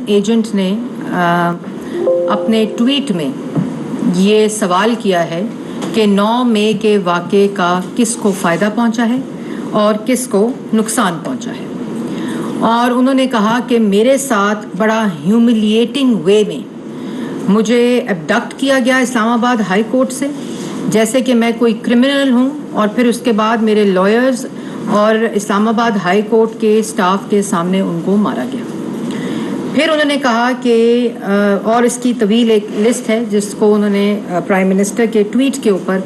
Agent نے اپنے tweet میں یہ سوال کیا ہے کہ 9 مئی کے واقعے کا کس کو فائدہ پہنچا ہے اور کس کو نقصان پہنچا ہے، اور انہوں نے کہا کہ میرے ساتھ بڑا ہیوملیٹنگ وے میں مجھے ابڈکٹ کیا گیا اسلام آباد ہائی کورٹ سے، جیسے کہ میں کوئی کرمنل ہوں، اور پھر اس کے بعد میرے لائرز اور اسلام آباد ہائی کورٹ کے سٹاف کے سامنے ان کو مارا گیا۔ پھر انہوں نے کہا کہ اور اس کی طویل ایک لسٹ ہے جس کو انہوں نے پرائم منسٹر کے ٹویٹ کے اوپر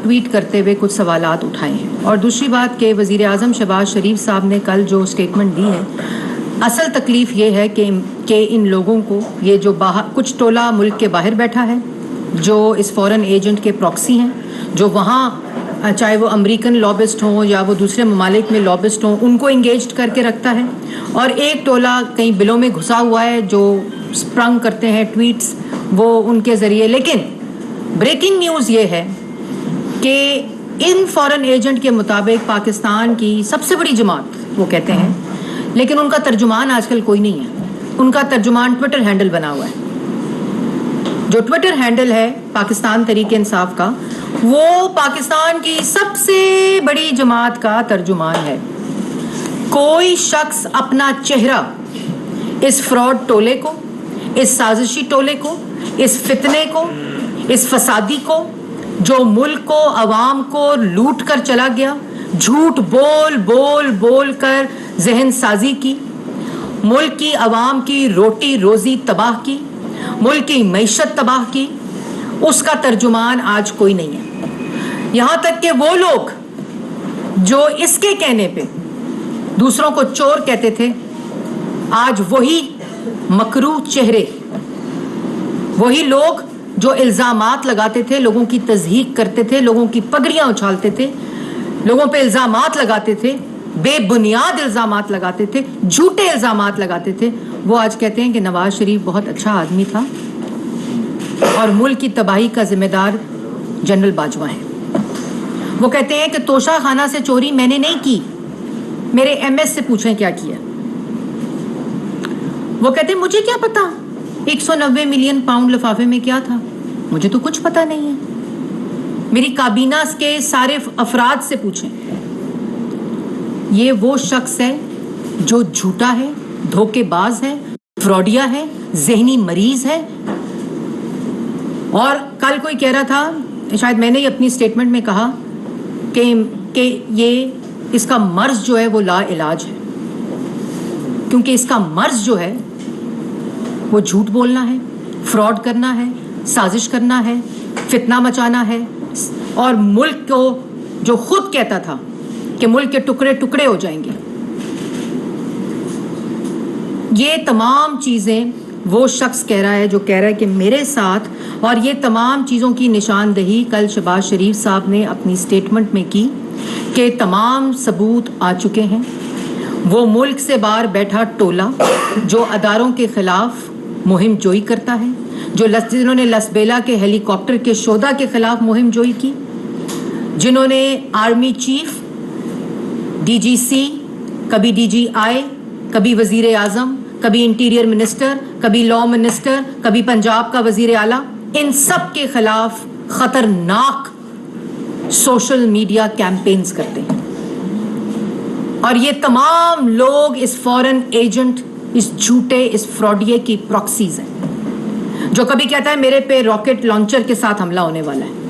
ٹویٹ کرتے ہوئے کچھ سوالات اٹھائے ہیں۔ اور دوسری بات کہ وزیر اعظم شہباز شریف صاحب نے کل جو اسٹیٹمنٹ دی ہے، اصل تکلیف یہ ہے کہ ان لوگوں کو، یہ جو کچھ ٹولہ ملک کے باہر بیٹھا ہے جو اس فورن ایجنٹ کے پراکسی ہیں، جو وہاں چاہے وہ امریکن لابسٹ ہوں یا وہ دوسرے ممالک میں لابسٹ ہوں، ان کو انگیجڈ کر کے رکھتا ہے، اور ایک ٹولہ کئی بلوں میں گھسا ہوا ہے جو اسپرنگ کرتے ہیں ٹویٹس وہ ان کے ذریعے۔ لیکن بریکنگ نیوز یہ ہے کہ ان فورن ایجنٹ کے مطابق پاکستان کی سب سے بڑی جماعت وہ کہتے ہیں، لیکن ان کا ترجمان آج کل کوئی نہیں ہے، ان کا ترجمان ٹویٹر ہینڈل بنا ہوا ہے۔ جو ٹویٹر ہینڈل ہے پاکستان تحریک انصاف کا، وہ پاکستان کی سب سے بڑی جماعت کا ترجمان ہے۔ کوئی شخص اپنا چہرہ اس فراڈ ٹولے کو، اس سازشی ٹولے کو، اس فتنے کو، اس فسادی کو جو ملک کو، عوام کو لوٹ کر چلا گیا، جھوٹ بول بول بول کر ذہن سازی کی، ملک کی عوام کی روٹی روزی تباہ کی، ملک کی معیشت تباہ کی، اس کا ترجمان آج کوئی نہیں ہے۔ یہاں تک کہ وہ لوگ جو اس کے کہنے پہ دوسروں کو چور کہتے تھے، آج وہی مکروہ چہرے، وہی لوگ جو الزامات لگاتے تھے، لوگوں کی تضحیک کرتے تھے، لوگوں کی پگڑیاں اچھالتے تھے، لوگوں پہ الزامات لگاتے تھے، بے بنیاد الزامات لگاتے تھے، جھوٹے الزامات لگاتے تھے، وہ آج کہتے ہیں کہ نواز شریف بہت اچھا آدمی تھا اور ملک کی تباہی کا ذمہ دار جنرل باجوہ ہے۔ وہ کہتے ہیں کہ توشہ خانہ سے چوری میں نے نہیں کی، میرے ایم ایس سے پوچھیں کیا کیا۔ وہ کہتے ہیں مجھے کیا پتا 190 ملین پاؤنڈ لفافے میں کیا تھا، مجھے تو کچھ پتا نہیں ہے، میری کابینہ کے سارے افراد سے پوچھیں۔ یہ وہ شخص ہے جو جھوٹا ہے، دھوکے باز ہے، فراڈیا ہے، ذہنی مریض ہے۔ اور کل کوئی کہہ رہا تھا، شاید میں نے ہی اپنی سٹیٹمنٹ میں کہا کہ یہ اس کا مرض جو ہے وہ لا علاج ہے، کیونکہ اس کا مرض جو ہے وہ جھوٹ بولنا ہے، فراڈ کرنا ہے، سازش کرنا ہے، فتنہ مچانا ہے، اور ملک کو جو خود کہتا تھا کہ ملک کے ٹکڑے ٹکڑے ہو جائیں گے۔ یہ تمام چیزیں وہ شخص کہہ رہا ہے جو کہہ رہا ہے کہ میرے ساتھ، اور یہ تمام چیزوں کی نشاندہی کل شہباز شریف صاحب نے اپنی سٹیٹمنٹ میں کی کہ تمام ثبوت آ چکے ہیں۔ وہ ملک سے باہر بیٹھا ٹولہ جو اداروں کے خلاف مہم جوئی کرتا ہے، جنہوں نے لسبیلا کے ہیلی کاپٹر کے شہداء کے خلاف مہم جوئی کی، جنہوں نے آرمی چیف، ڈی جی سی، کبھی ڈی جی آئی، کبھی وزیر اعظم، کبھی انٹیریئر منسٹر، کبھی لا منسٹر، کبھی پنجاب کا وزیر اعلیٰ، ان سب کے خلاف خطرناک سوشل میڈیا کیمپینز کرتے ہیں۔ اور یہ تمام لوگ اس فورن ایجنٹ، اس جھوٹے، اس فراڈیے کی پراکسیز ہیں۔ جو کبھی کہتا ہے میرے پہ راکٹ لانچر کے ساتھ حملہ ہونے والا ہے،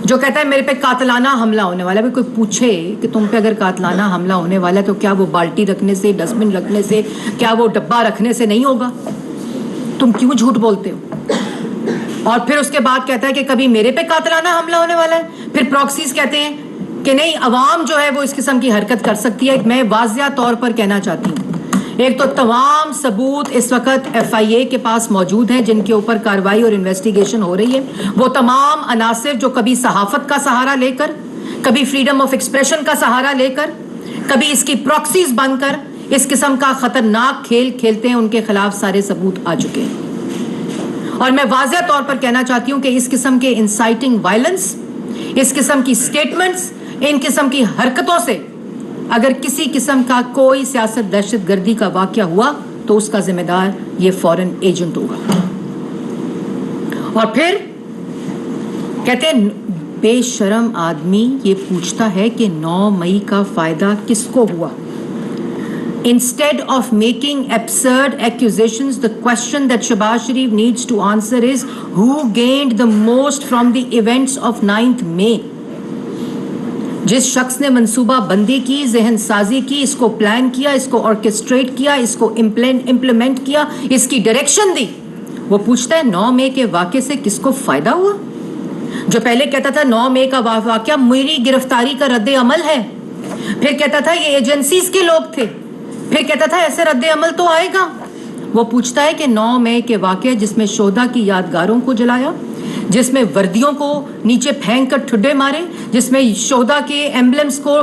جو کہتا ہے میرے پہ قاتلانہ حملہ ہونے والا ہے۔ کوئی پوچھے کہ تم پہ اگر قاتلانہ حملہ ہونے والا ہے تو کیا وہ بالٹی رکھنے سے، ڈسٹ بن رکھنے سے، کیا وہ ڈبہ رکھنے سے نہیں ہوگا؟ تم کیوں جھوٹ بولتے ہو؟ اور پھر اس کے بعد کہتا ہے کہ کبھی میرے پہ قاتلانہ حملہ ہونے والا ہے، پھر پراکسیز کہتے ہیں کہ نہیں، عوام جو ہے وہ اس قسم کی حرکت کر سکتی ہے۔ میں واضح طور پر کہنا چاہتی ہوں، ایک تو تمام ثبوت اس وقت ایف آئی اے کے پاس موجود ہیں جن کے اوپر کارروائی اور انویسٹیگیشن ہو رہی ہے۔ وہ تمام عناصر جو کبھی صحافت کا سہارا لے کر، کبھی فریڈم آف ایکسپریشن کا سہارا لے کر، کبھی اس کی پراکسیز بن کر اس قسم کا خطرناک کھیل کھیلتے ہیں، ان کے خلاف سارے ثبوت آ چکے ہیں۔ اور میں واضح طور پر کہنا چاہتی ہوں کہ اس قسم کے انسائٹنگ وائلنس، اس قسم کی سٹیٹمنٹس، ان قسم کی حرکتوں سے اگر کسی قسم کا کوئی سیاست دہشت گردی کا واقعہ ہوا تو اس کا ذمہ دار یہ فورن ایجنٹ ہوگا. اور پھر کہتے ہیں بے شرم آدمی یہ پوچھتا ہے کہ 9 مئی کا فائدہ کس کو ہوا. Instead of making absurd accusations, the question that Shehbaz Sharif needs to answer is who gained the most from the events of 9th May? جس شخص نے منصوبہ بندی کی, ذہن سازی کی, اس کو پلان کیا, اس کو آرکیسٹریٹ کیا, اس کو امپلیمنٹ کیا, اس کی ڈائریکشن دی, وہ پوچھتا ہے 9 مئی کے واقعے سے کس کو فائدہ ہوا. جو پہلے کہتا تھا 9 مئی کا واقعہ میری گرفتاری کا رد عمل ہے, پھر کہتا تھا یہ ایجنسیز کے لوگ تھے, پھر کہتا تھا ایسے رد عمل تو آئے گا. وہ پوچھتا ہے کہ 9 مئی کے واقعے جس میں شہداء کی یادگاروں کو جلایا, جس میں وردیوں کو نیچے پھینک کر ٹھڈے مارے, جس میں شہداء کے ایمبلمس کو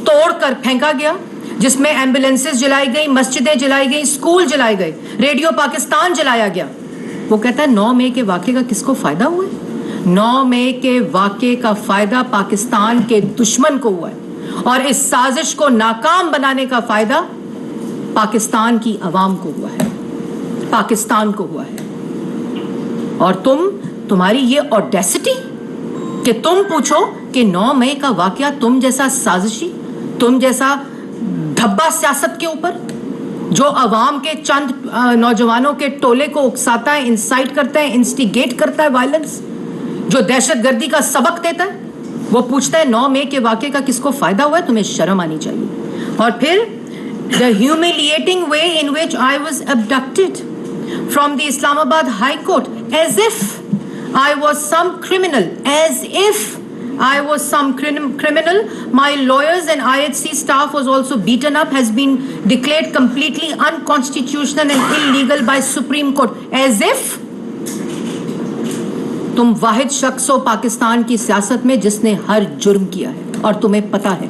توڑ کر پھینکا گیا, جس میں ایمبولینسز جلائی گئی, مسجدیں جلائی گئی, اسکول جلائے گئے, ریڈیو پاکستان جلایا گیا. وہ کہتا ہے 9 مئی کے واقعے کا کس کو فائدہ ہوا ہے؟ 9 مئی کے واقعے کا فائدہ پاکستان کے دشمن کو ہوا ہے, اور اس سازش کو ناکام بنانے کا فائدہ پاکستان کی عوام کو ہوا ہے, پاکستان کو ہوا ہے. اور تمہاری یہ اوڈیسٹی کہ تم پوچھو کہ 9 مئی کا واقعہ تم جیسا سازشی, تم جیسا دھبا سیاست کے اوپر جو عوام کے چند نوجوانوں کے ٹولے کو اکساتا ہے, انسائٹ کرتا ہے, انسٹیگیٹ کرتا ہے وائلنس, جو دہشت گردی کا سبق دیتا ہے, وہ پوچھتا ہے 9 مئی کے واقعے کا کس کو فائدہ ہوا ہے. تمہیں شرم آنی چاہیے. اور پھر the humiliating way in which I was abducted from the Islamabad High Court, as if I was some criminal, as if I was some criminal. My lawyers and IHC staff was also beaten up, has been declared completely unconstitutional and illegal by Supreme Court. As if تم واحد شخص ہو پاکستان کی سیاست میں جس نے ہر جرم کیا ہے, اور تمہیں پتا ہے.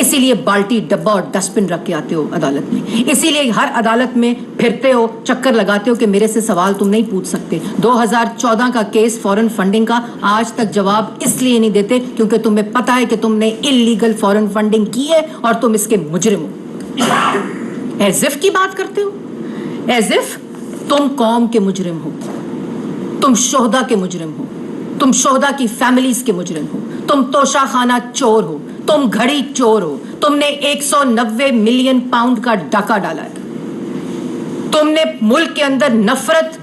اسی لیے بالٹی, ڈبہ اور ڈسٹ بن رکھ کے آتے ہو عدالت میں, اسی لیے ہر عدالت میں پھرتے ہو, چکر لگاتے ہو کہ میرے سے سوال تم نہیں پوچھ سکتے. 2014 کا کیس فورن فنڈنگ کا آج تک جواب اس لیے نہیں دیتے کیونکہ تمہیں پتا ہے کہ تم نے انلیگل فورن فنڈنگ کی ہے اور تم اس کے مجرم ہو. ایز اف کی بات کرتے ہو, ایز اف تم قوم کے مجرم ہو, تم شہداء کے مجرم ہو, تم شہداء کی فیملیز کے مجرم ہو, تم توشہ خانہ چور ہو, تم گھڑی چور ہو, تم نے 190 ملین پاؤنڈ کا ڈاکہ ڈالا ہے, تم نے ملک کے اندر نفرت,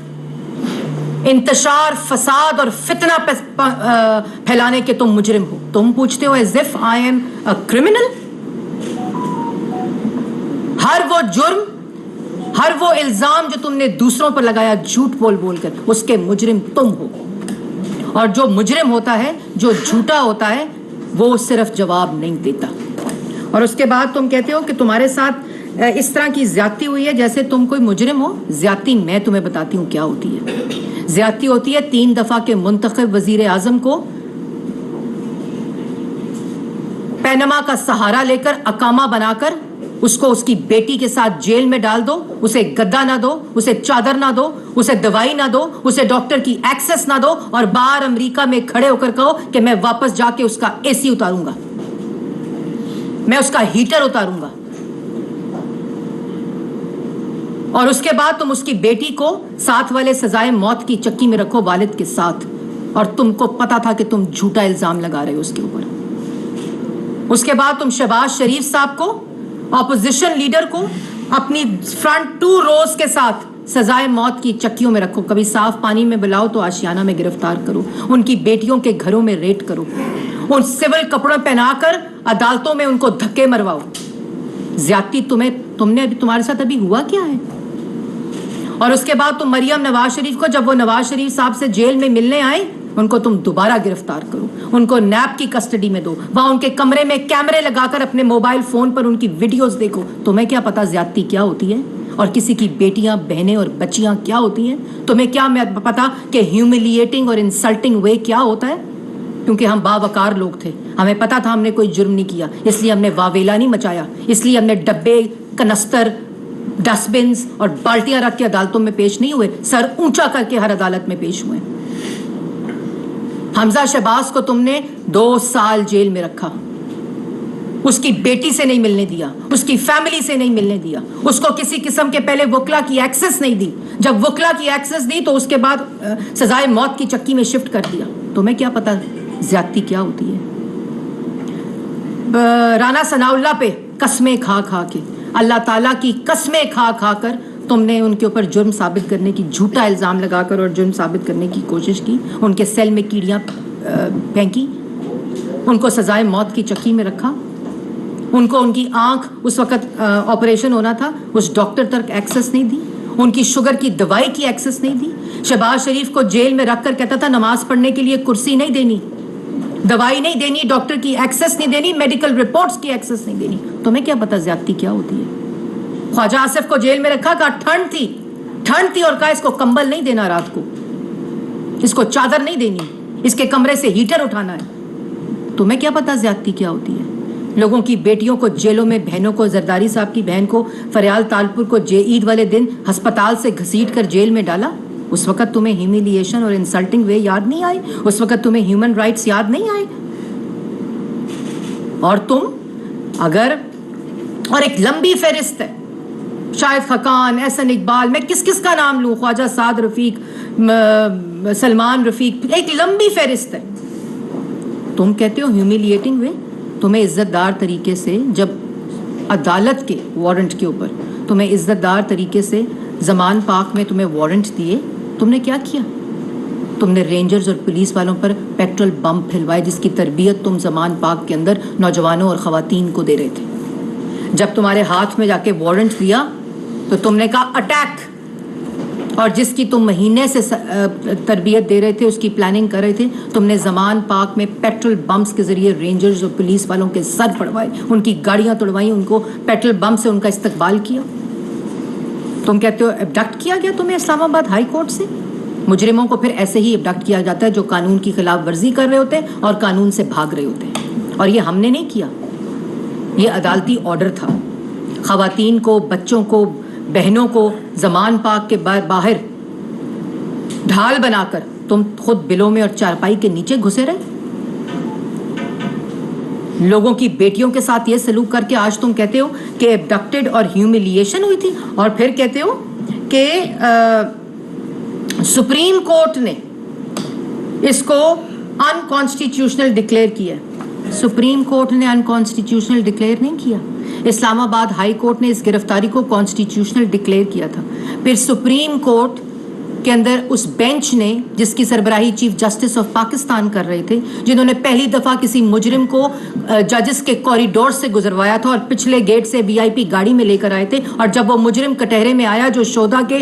انتشار, فساد اور فتنہ پھیلانے کے تم مجرم ہو. تم پوچھتے ہو as if I am a criminal. ہر وہ جرم, ہر وہ الزام جو تم نے دوسروں پر لگایا جھوٹ بول بول کر, اس کے مجرم تم ہو. اور جو مجرم ہوتا ہے, جو جھوٹا ہوتا ہے, وہ صرف جواب نہیں دیتا. اور اس کے بعد تم کہتے ہو کہ تمہارے ساتھ اس طرح کی زیادتی ہوئی ہے جیسے تم کوئی مجرم ہو. زیادتی میں تمہیں بتاتی ہوں کیا ہوتی ہے. زیادتی ہوتی ہے 3 دفعہ کے منتخب وزیر اعظم کو پینما کا سہارا لے کر اقامہ بنا کر اس کو اس کی بیٹی کے ساتھ جیل میں ڈال دو, اسے گدا نہ دو, اسے چادر نہ دو, اسے دوائی نہ دو, اسے ڈاکٹر کی ایکسس نہ دو, اور باہر امریکہ میں کھڑے ہو کر کہو کہ میں واپس جا کے اس کا اے سی اتاروں گا, میں اس کا ہیٹر اتاروں گا. اور اس کے بعد تم اس کی بیٹی کو ساتھ والے سزائے موت کی چکی میں رکھو والد کے ساتھ, اور تم کو پتا تھا کہ تم جھوٹا الزام لگا رہے ہو اس کے اوپر. اس کے بعد تم شہباز شریف صاحب کو, اپوزیشن لیڈر کو, اپنی فرنٹ 2 روز کے ساتھ سزائے موت کی چکیوں میں رکھو. کبھی صاف پانی میں بلاؤ تو آشیانہ میں گرفتار کرو, ان کی بیٹیوں کے گھروں میں ریڈ کرو, ان سول کپڑوں پہنا کر عدالتوں میں ان کو دھکے مرواؤ. زیادتی تمہارے ساتھ ابھی ہوا کیا ہے؟ اور اس کے بعد تم مریم نواز شریف کو, جب وہ نواز شریف صاحب سے جیل میں ملنے آئے, ان کو تم دوبارہ گرفتار کرو, ان کو نیب کی کسٹڈی میں دو, وہاں ان کے کمرے میں کیمرے لگا کر اپنے موبائل فون پر ان کی ویڈیوز دیکھو. تمہیں کیا پتا زیادتی کیا ہوتی ہے اور کسی کی بیٹیاں, بہنیں اور بچیاں کیا ہوتی ہیں؟ تمہیں کیا پتا کہ ہیوملیٹنگ اور انسلٹنگ وے کیا ہوتا ہے؟ کیونکہ ہم باوقار لوگ تھے, ہمیں پتا تھا ہم نے کوئی جرم نہیں کیا, اس لیے ہم نے واویلا نہیں مچایا, اس لیے ہم نے ڈبے, کنستر, ڈسٹ بنز اور بالٹیاں رکھ کے عدالتوں میں پیش نہیں ہوئے, سر اونچا کر کے ہر عدالت میں پیش ہوئے. حمزہ شہباز کو تم نے 2 سال جیل میں رکھا, اس کی بیٹی سے نہیں ملنے دیا, اس کی فیملی سے نہیں ملنے دیا, اس کو کسی قسم کے پہلے وکلا کی ایکسس نہیں دی, جب وکلا کی ایکسس دی تو اس کے بعد سزائے موت کی چکی میں شفٹ کر دیا. تمہیں کیا پتا زیادتی کیا ہوتی ہے؟ رانا ثناء اللہ پہ قسمیں کھا کھا کے, اللہ تعالیٰ کی قسمیں کھا کھا کر تم نے ان کے اوپر جرم ثابت کرنے کی, جھوٹا الزام لگا کر اور جرم ثابت کرنے کی کوشش کی, ان کے سیل میں کیڑیاں پھینکی, ان کو سزائے موت کی چکی میں رکھا, ان کو ان کی آنکھ اس وقت آپریشن ہونا تھا اس ڈاکٹر تک ایکسس نہیں دی, ان کی شوگر کی دوائی کی ایکسس نہیں دی. شہباز شریف کو جیل میں رکھ کر کہتا تھا نماز پڑھنے کے لیے کرسی نہیں دینی, دوائی نہیں دینی, ڈاکٹر کی ایکسس نہیں دینی, میڈیکل رپورٹس کی ایکسس نہیں دینی. تمہیں کیا پتا زیادتی کیا ہوتی ہے؟ خواجہ آصف کو جیل میں رکھا, کہا ٹھنڈ تھی اور کہا اس کو کمبل نہیں دینا, رات کو اس کو چادر نہیں دینی, اس کے کمرے سے ہیٹر اٹھانا ہے. تمہیں کیا پتا زیادتی کیا ہوتی ہے؟ لوگوں کی بیٹیوں کو جیلوں میں, بہنوں کو, زرداری صاحب کی بہن کو فریال تالپور کو عید والے دن ہسپتال سے گھسیٹ کر جیل میں ڈالا. اس وقت تمہیں ہیومیلیشن اور انسلٹنگ وے یاد نہیں آئے؟ اس وقت تمہیں ہیومن رائٹس یاد نہیں آئے؟ اور تم اگر, اور ایک لمبی فہرست ہے, شاہد خاقان, احسن اقبال, میں کس کس کا نام لوں, خواجہ سعد رفیق, سلمان رفیق, ایک لمبی فہرست ہے. تم کہتے ہو ہیومیلیٹنگ وے. تمہیں عزت دار طریقے سے, جب عدالت کے وارنٹ کے اوپر تمہیں عزت دار طریقے سے زمان پاک میں تمہیں وارنٹ دیے, تم نے کیا کیا؟ تم نے رینجرز اور پولیس والوں پر پیٹرول بم پھیلوائے, جس کی تربیت تم زمان پاک کے اندر نوجوانوں اور خواتین کو دے رہے تھے. جب تمہارے ہاتھ میں جا کے وارنٹ دیا تو تم نے کہا اٹیک, اور جس کی تم مہینے سے تربیت دے رہے تھے, اس کی پلاننگ کر رہے تھے, تم نے زمان پاک میں پیٹرول بمز کے ذریعے رینجرز اور پولیس والوں کے سر پھڑوائے, ان کی گاڑیاں توڑوائیں, ان کو پیٹرول بم سے ان کا استقبال کیا. تم کہتے ہو ابڈکٹ کیا گیا تمہیں اسلام آباد ہائی کورٹ سے. مجرموں کو پھر ایسے ہی ابڈکٹ کیا جاتا ہے جو قانون کی خلاف ورزی کر رہے ہوتے ہیں اور قانون سے بھاگ رہے ہوتے ہیں. اور یہ ہم نے نہیں کیا, یہ عدالتی آرڈر تھا. خواتین کو, بچوں کو, بہنوں کو زمان پاک کے باہر ڈھال بنا کر تم خود بلوں میں اور چارپائی کے نیچے گھسے رہے. لوگوں کی بیٹیوں کے ساتھ یہ سلوک کر کے آج تم کہتے ہو کہ ابڈکٹڈ اور ہیومیلیشن ہوئی تھی, اور پھر کہتے ہو کہ سپریم کورٹ نے اس کو انکانسٹیٹیوشنل ڈکلیئر کیا. سپریم کورٹ نے انکانسٹیٹیوشنل ڈکلیئر نہیں کیا, اسلام آباد ہائی کورٹ نے اس گرفتاری کو کانسٹیٹیوشنل ڈکلیئر کیا تھا. پھر سپریم کورٹ کے اندر اس بینچ نے, جس کی سربراہی چیف جسٹس آف پاکستان کر رہے تھے, جنہوں نے پہلی دفعہ کسی مجرم کو ججز کے کوریڈور سے گزروایا تھا اور پچھلے گیٹ سے VIP گاڑی میں لے کر آئے تھے, اور جب وہ مجرم کٹہرے میں آیا جو شہداء کے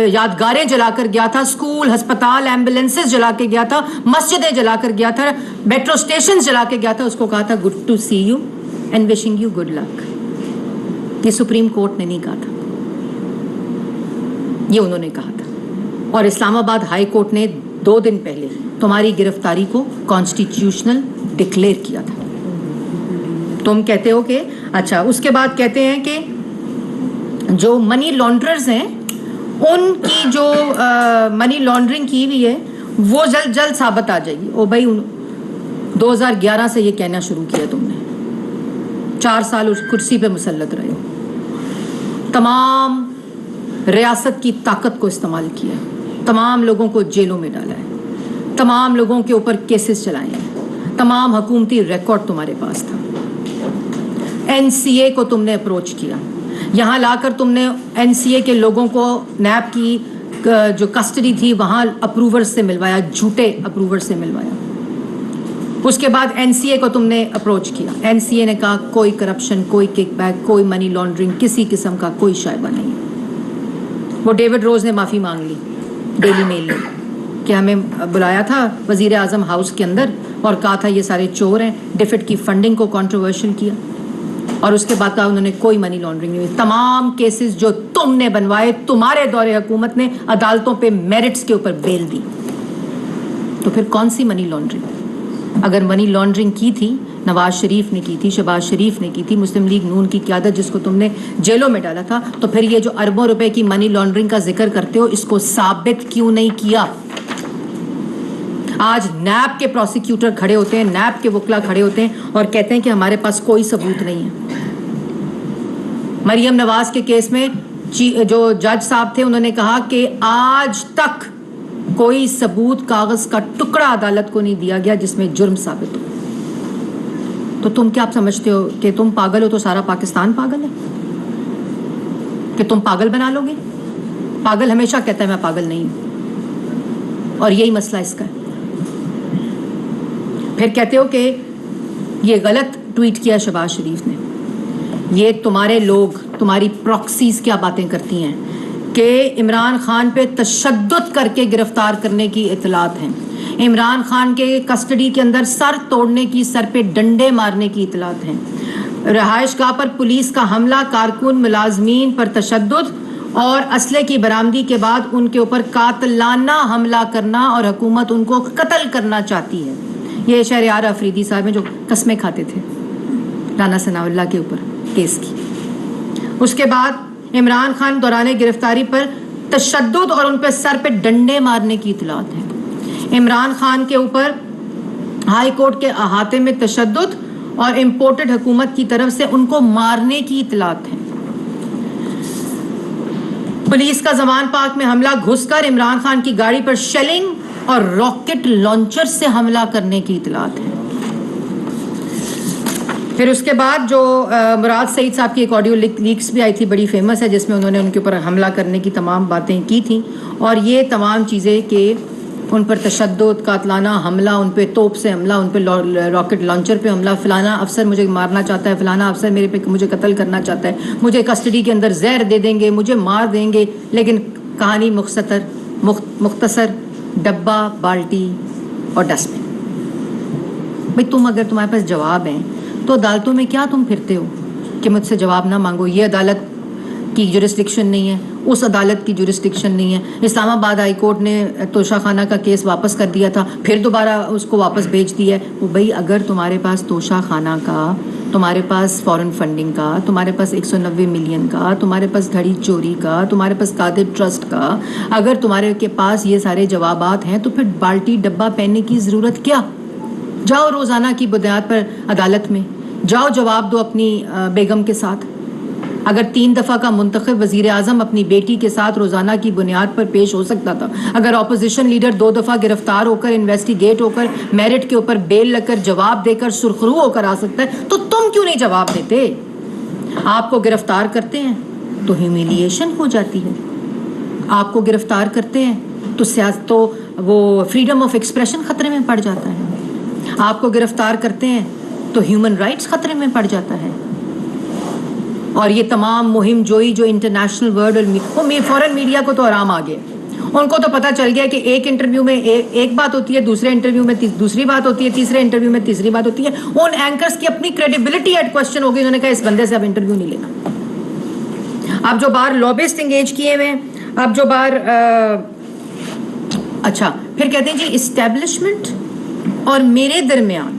یادگاریں جلا کر گیا تھا, اسکول, ہسپتال, ایمبولینسز جلا کے گیا تھا, مسجدیں جلا کر گیا تھا, میٹرو اسٹیشن جلا کے گیا تھا, اس کو کہا تھا good to see you and wishing you good luck. یہ سپریم کورٹ نے نہیں کہا تھا, یہ انہوں نے کہا تھا. اور اسلام آباد ہائی کورٹ نے 2 دن پہلے تمہاری گرفتاری کو کانسٹیٹیوشنل ڈکلیئر کیا تھا. تم کہتے ہو کہ اچھا, اس کے بعد کہتے ہیں کہ جو منی لانڈررز ہیں ان کی جو منی لانڈرنگ کی ہوئی ہے وہ جلد ثابت آ جائے گی. او بھائی 2011 سے یہ کہنا شروع کیا تم نے, 4 سال اس کرسی پہ مسلط رہے, تمام ریاست کی طاقت کو استعمال کیا, تمام لوگوں کو جیلوں میں ڈالا ہے, تمام لوگوں کے اوپر کیسز چلائے ہیں, تمام حکومتی ریکارڈ تمہارے پاس تھا. NCA کو تم نے اپروچ کیا, یہاں لا کر تم نے NCA کے لوگوں کو نیب کی جو کسٹڈی تھی وہاں اپروور سے ملوایا, جھوٹے اپروور سے ملوایا. اس کے بعد NCA کو تم نے اپروچ کیا, NCA نے کہا کوئی کرپشن, کوئی کک بیک, کوئی منی لانڈرنگ, کسی قسم کا کوئی شائبہ نہیں. وہ ڈیوڈ روز نے معافی مانگ لی ڈیلی میل نے کہ ہمیں بلایا تھا وزیر اعظم ہاؤس کے اندر اور کہا تھا یہ سارے چور ہیں, ڈیفٹ کی فنڈنگ کو کنٹروورشل کیا, اور اس کے بعد کہا انہوں نے کوئی منی لانڈرنگ نہیں ہوئی. تمام کیسز جو تم نے بنوائے تمہارے دور حکومت نے عدالتوں پہ میرٹس کے اوپر بیل دی. تو پھر کون سی منی لانڈرنگ؟ اگر منی لانڈرنگ کی تھی نواز شریف نے کی تھی, شہباز شریف نے کی تھی, مسلم لیگ نون کی قیادت جس کو تم نے جیلوں میں ڈالا تھا, تو پھر یہ جو اربوں روپے کی منی لانڈرنگ کا ذکر کرتے ہو اس کو ثابت کیوں نہیں کیا؟ آج نیب کے پروسیکیوٹر کھڑے ہوتے ہیں, نیب کے وکلا کھڑے ہوتے ہیں اور کہتے ہیں کہ ہمارے پاس کوئی ثبوت نہیں ہے. مریم نواز کے کیس میں جو جج صاحب تھے انہوں نے کہا کہ آج تک کوئی ثبوت کاغذ کا ٹکڑا عدالت کو نہیں دیا گیا جس میں جرم ثابت ہو. تو تم کیا سمجھتے ہو کہ تم پاگل ہو تو سارا پاکستان پاگل ہے, کہ تم پاگل بنا لو گے؟ پاگل ہمیشہ کہتا ہے میں پاگل نہیں ہوں, اور یہی مسئلہ اس کا ہے. پھر کہتے ہو کہ یہ غلط ٹویٹ کیا شہباز شریف نے. یہ تمہارے لوگ, تمہاری پراکسیز کیا باتیں کرتی ہیں کہ عمران خان پہ تشدد کر کے گرفتار کرنے کی اطلاعات ہیں, عمران خان کے کسٹڈی کے اندر سر توڑنے کی, سر پہ ڈنڈے مارنے کی اطلاعات ہیں, رہائش گاہ پر پولیس کا حملہ, کارکن ملازمین پر تشدد اور اسلحے کی برآمدی کے بعد ان کے اوپر قاتلانہ حملہ کرنا اور حکومت ان کو قتل کرنا چاہتی ہے. یہ شہریار افریدی صاحب ہیں جو قسمیں کھاتے تھے رانا ثناء اللہ کے اوپر کیس کی. اس کے بعد عمران خان دوران گرفتاری پر تشدد اور ان پہ سر پہ ڈنڈے مارنے کی اطلاعات ہیں. عمران خان کے اوپر ہائی کورٹ کے احاطے میں تشدد اور امپورٹڈ حکومت کی طرف سے ان کو مارنے کی اطلاعات ہیں. پولیس کا زمان پارک میں حملہ, گھس کر عمران خان کی گاڑی پر شیلنگ اور راکٹ لانچر سے حملہ کرنے کی اطلاعات ہیں. پھر اس کے بعد جو مراد سعید صاحب کی ایک آڈیو لیکس بھی آئی تھی, بڑی فیمس ہے, جس میں انہوں نے ان کے اوپر حملہ کرنے کی تمام باتیں کی تھیں, اور یہ تمام چیزیں کہ ان پر تشدد, قاتلانہ حملہ, ان پہ توپ سے حملہ, ان پہ راکٹ لانچر پہ حملہ, فلانا افسر مجھے مارنا چاہتا ہے, فلانا افسر میرے پہ مجھے قتل کرنا چاہتا ہے, مجھے کسٹڈی کے اندر زہر دے دیں گے, مجھے مار دیں گے. لیکن کہانی مختصر, ڈبہ, بالٹی اور ڈسٹ بن. بھائی تم اگر تمہارے پاس جواب ہیں تو عدالتوں میں کیا تم پھرتے ہو کہ مجھ سے جواب نہ مانگو؟ یہ عدالت کی جورسڈکشن نہیں ہے, اس عدالت کی جورسڈکشن نہیں ہے. اسلام آباد ہائی کورٹ نے توشہ خانہ کا کیس واپس کر دیا تھا, پھر دوبارہ اس کو واپس بھیج دیا ہے. وہ بھائی اگر تمہارے پاس توشہ خانہ کا, تمہارے پاس فورن فنڈنگ کا, تمہارے پاس 190 ملین کا, تمہارے پاس گھڑی چوری کا, تمہارے پاس قادر ٹرسٹ کا, اگر تمہارے کے پاس یہ سارے جوابات ہیں تو پھر بالٹی ڈبہ پہننے کی ضرورت کیا؟ جاؤ روزانہ کی بنیاد پر عدالت میں جاؤ, جواب دو اپنی بیگم کے ساتھ. اگر 3 دفعہ کا منتخب وزیر اعظم اپنی بیٹی کے ساتھ روزانہ کی بنیاد پر پیش ہو سکتا تھا, اگر اپوزیشن لیڈر 2 دفعہ گرفتار ہو کر, انویسٹیگیٹ ہو کر, میرٹ کے اوپر بیل لگ کر, جواب دے کر سرخرو ہو کر آ سکتا ہے, تو تم کیوں نہیں جواب دیتے؟ آپ کو گرفتار کرتے ہیں تو ہیومیلیشن ہو جاتی ہے, آپ کو گرفتار کرتے ہیں تو سیاست, تو وہ فریڈم آف ایکسپریشن خطرے میں پڑ جاتا ہے, آپ کو گرفتار کرتے ہیں تو ہیومن رائٹس خطرے میں پڑ جاتا ہے. اور یہ تمام مہم جوئی جو انٹرنیشنل ورلڈ اور فورن میڈیا کو تو آرام آ گیا, ان کو تو پتہ چل گیا کہ ایک انٹرویو میں ایک بات ہوتی ہے, دوسرے انٹرویو میں دوسری بات ہوتی ہے, تیسرے انٹرویو میں تیسری بات ہوتی ہے. ان اینکرز کی اپنی کریڈیبلٹی ایٹ کوسچن ہو گئی, انہوں نے کہا اس بندے سے اب انٹرویو نہیں لینا. اب جو بار لابسٹ انگیج کیے ہوئے, اب جو بار اچھا پھر کہتے ہیں جی اسٹیبلشمنٹ اور میرے درمیان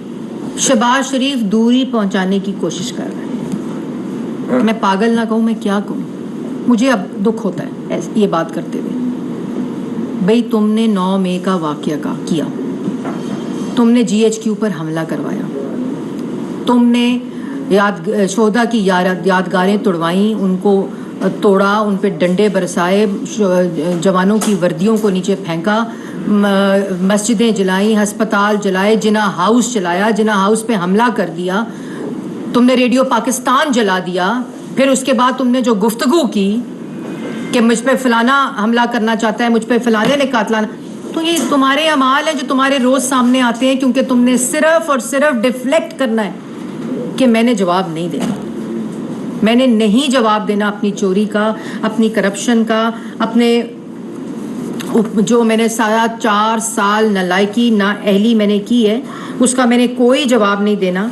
شہباز شریف دوری پہنچانے کی کوشش کر رہے ہیں. میں پاگل نہ کہوں, میں کیا کہوں, مجھے اب دکھ ہوتا ہے یہ بات کرتے ہوئے. بھئی تم نے 9 مئی کا واقعہ کیا, تم نے جی ایچ کیو پر حملہ کروایا, تم نے شہداء کی یادگاریں توڑوائیں, ان کو توڑا, ان پہ ڈنڈے برسائے, جوانوں کی وردیوں کو نیچے پھینکا, مسجدیں جلائیں, ہسپتال جلائے, جناح ہاؤس چلایا, جناح ہاؤس پہ حملہ کر دیا, تم نے ریڈیو پاکستان جلا دیا. پھر اس کے بعد تم نے جو گفتگو کی کہ مجھ پہ فلانا حملہ کرنا چاہتا ہے, مجھ پہ فلانے نے قاتلانہ, تو یہ تمہارے اعمال ہیں جو تمہارے روز سامنے آتے ہیں, کیونکہ تم نے صرف اور صرف ڈیفلیکٹ کرنا ہے کہ میں نے جواب نہیں دینا, میں نے نہیں جواب دینا اپنی چوری کا, اپنی کرپشن کا, اپنے جو میں نے 4 سال نالائکی نا اہلی میں نے کی ہے, اس کا میں نے کوئی جواب نہیں دینا.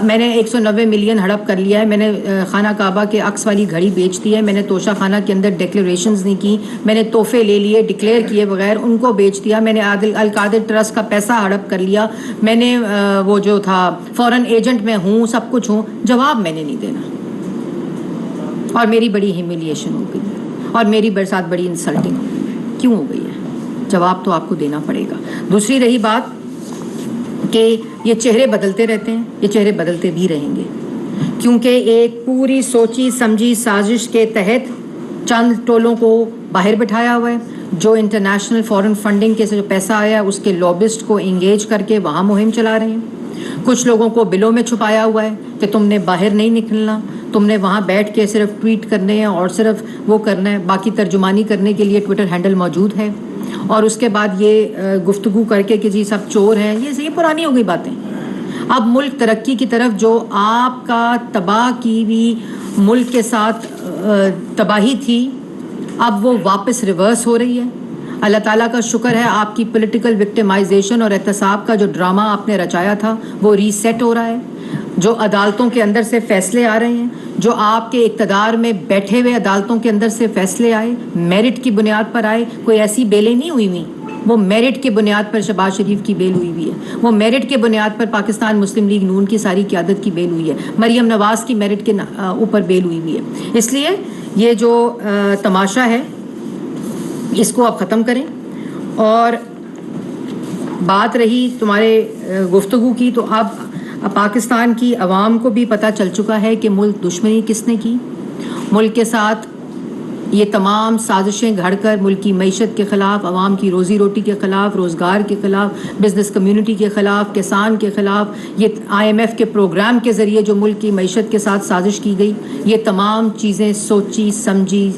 میں نے 190 ملین ہڑپ کر لیا ہے, میں نے خانہ کعبہ کے عکس والی گھڑی بیچ دی ہے, میں نے توشہ خانہ کے اندر ڈکلیریشنز نہیں کی, میں نے تحفے لے لیے ڈکلیئر کیے بغیر ان کو بیچ دیا, میں نے القادر ٹرسٹ کا پیسہ ہڑپ کر لیا, میں نے وہ جو تھا فورن ایجنٹ میں ہوں, سب کچھ ہوں, جواب میں نے نہیں دینا. اور میری بڑی ہیومیلیشن ہو گئی, اور میری ساتھ بڑی انسلٹنگ ہو گئی. کیوں ہو گئی ہے؟ جواب تو آپ کو دینا پڑے گا. دوسری رہی بات کہ یہ چہرے بدلتے رہتے ہیں, یہ چہرے بدلتے بھی رہیں گے, کیونکہ ایک پوری سوچی سمجھی سازش کے تحت چند ٹولوں کو باہر بٹھایا ہوا ہے, جو انٹرنیشنل فورن فنڈنگ کے سے جو پیسہ آیا اس کے لابسٹ کو انگیج کر کے وہاں مہم چلا رہے ہیں. کچھ لوگوں کو بلوں میں چھپایا ہوا ہے کہ تم نے باہر نہیں نکلنا, تم نے وہاں بیٹھ کے صرف ٹویٹ کرنے ہیں اور صرف وہ کرنا ہے, باقی ترجمانی کرنے کے لیے ٹویٹر ہینڈل موجود ہے. اور اس کے بعد یہ گفتگو کر کے کہ جی سب چور ہیں, یہ پرانی ہو گئی باتیں. اب ملک ترقی کی طرف جو آپ کا تباہ کی بھی ملک کے ساتھ تباہی تھی, اب وہ واپس ریورس ہو رہی ہے. اللہ تعالیٰ کا شکر ہے آپ کی پولیٹیکل وکٹمائزیشن اور احتساب کا جو ڈرامہ آپ نے رچایا تھا وہ ریسیٹ ہو رہا ہے. جو عدالتوں کے اندر سے فیصلے آ رہے ہیں, جو آپ کے اقتدار میں بیٹھے ہوئے عدالتوں کے اندر سے فیصلے آئے, میرٹ کی بنیاد پر آئے, کوئی ایسی بیلیں نہیں ہوئی ہوئی, وہ میرٹ کی بنیاد پر شہباز شریف کی بیل ہوئی ہوئی ہے, وہ میرٹ کے بنیاد پر پاکستان مسلم لیگ نون کی ساری قیادت کی بیل ہوئی ہے, مریم نواز کی میرٹ کے اوپر بیل ہوئی ہوئی ہے. اس لیے یہ جو تماشا ہے اس کو آپ ختم کریں. اور بات رہی تمہارے گفتگو کی, تو اب پاکستان کی عوام کو بھی پتہ چل چکا ہے کہ ملک دشمنی کس نے کی. ملک کے ساتھ یہ تمام سازشیں گھڑ کر ملک کی معیشت کے خلاف, عوام کی روزی روٹی کے خلاف, روزگار کے خلاف, بزنس کمیونٹی کے خلاف, کسان کے خلاف, یہ IMF کے پروگرام کے ذریعے جو ملک کی معیشت کے ساتھ سازش کی گئی, یہ تمام چیزیں سوچی سمجھی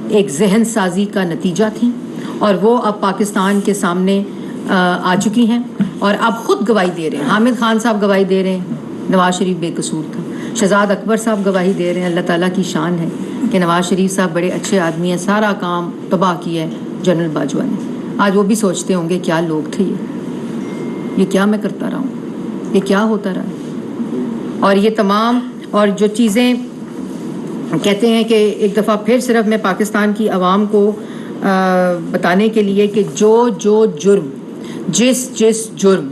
ایک ذہن سازی کا نتیجہ تھیں, اور وہ اب پاکستان کے سامنے آ چکی ہیں اور اب خود گواہی دے رہے ہیں. حامد خان صاحب گواہی دے رہے ہیں نواز شریف بے قصور تھا, شہزاد اکبر صاحب گواہی دے رہے ہیں, اللہ تعالیٰ کی شان ہے کہ نواز شریف صاحب بڑے اچھے آدمی ہیں, سارا کام تباہ کیا ہے جنرل باجوہ نے. آج وہ بھی سوچتے ہوں گے کیا لوگ تھے یہ کیا میں کرتا رہا ہوں, یہ کیا ہوتا رہا. اور یہ تمام اور جو چیزیں کہتے ہیں کہ ایک دفعہ پھر صرف میں پاکستان کی عوام کو بتانے کے لیے کہ جو جرم جس جرم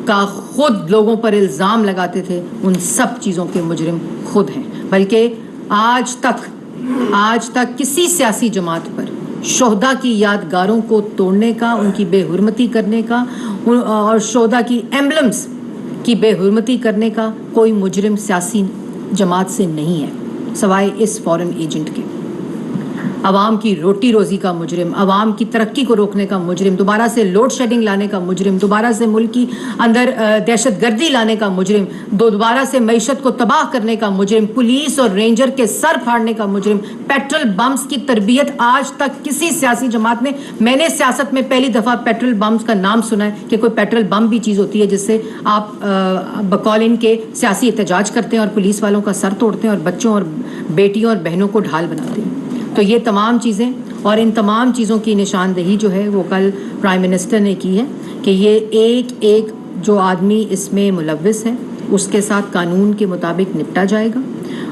کا خود لوگوں پر الزام لگاتے تھے ان سب چیزوں کے مجرم خود ہیں. بلکہ آج تک کسی سیاسی جماعت پر شہداء کی یادگاروں کو توڑنے کا, ان کی بے حرمتی کرنے کا اور شہداء کی ایمبلمز کی بے حرمتی کرنے کا کوئی مجرم سیاسی جماعت سے نہیں ہے سوائے اس فورن ایجنٹ کے. عوام کی روٹی روزی کا مجرم, عوام کی ترقی کو روکنے کا مجرم, دوبارہ سے لوڈ شیڈنگ لانے کا مجرم, دوبارہ سے ملک کی اندر دہشت گردی لانے کا مجرم, دوبارہ سے معیشت کو تباہ کرنے کا مجرم, پولیس اور رینجر کے سر پھاڑنے کا مجرم, پیٹرول بمز کی تربیت آج تک کسی سیاسی جماعت میں نے سیاست میں پہلی دفعہ پیٹرول بمز کا نام سنا ہے کہ کوئی پیٹرول بم بھی چیز ہوتی ہے جس سے آپ بقول ان کے سیاسی احتجاج کرتے ہیں اور پولیس والوں کا سر توڑتے ہیں اور بچوں اور بیٹیوں اور بہنوں کو ڈھال بناتے ہیں. تو یہ تمام چیزیں اور ان تمام چیزوں کی نشاندہی جو ہے وہ کل پرائم منسٹر نے کی ہے کہ یہ ایک جو آدمی اس میں ملوث ہے اس کے ساتھ قانون کے مطابق نپٹا جائے گا.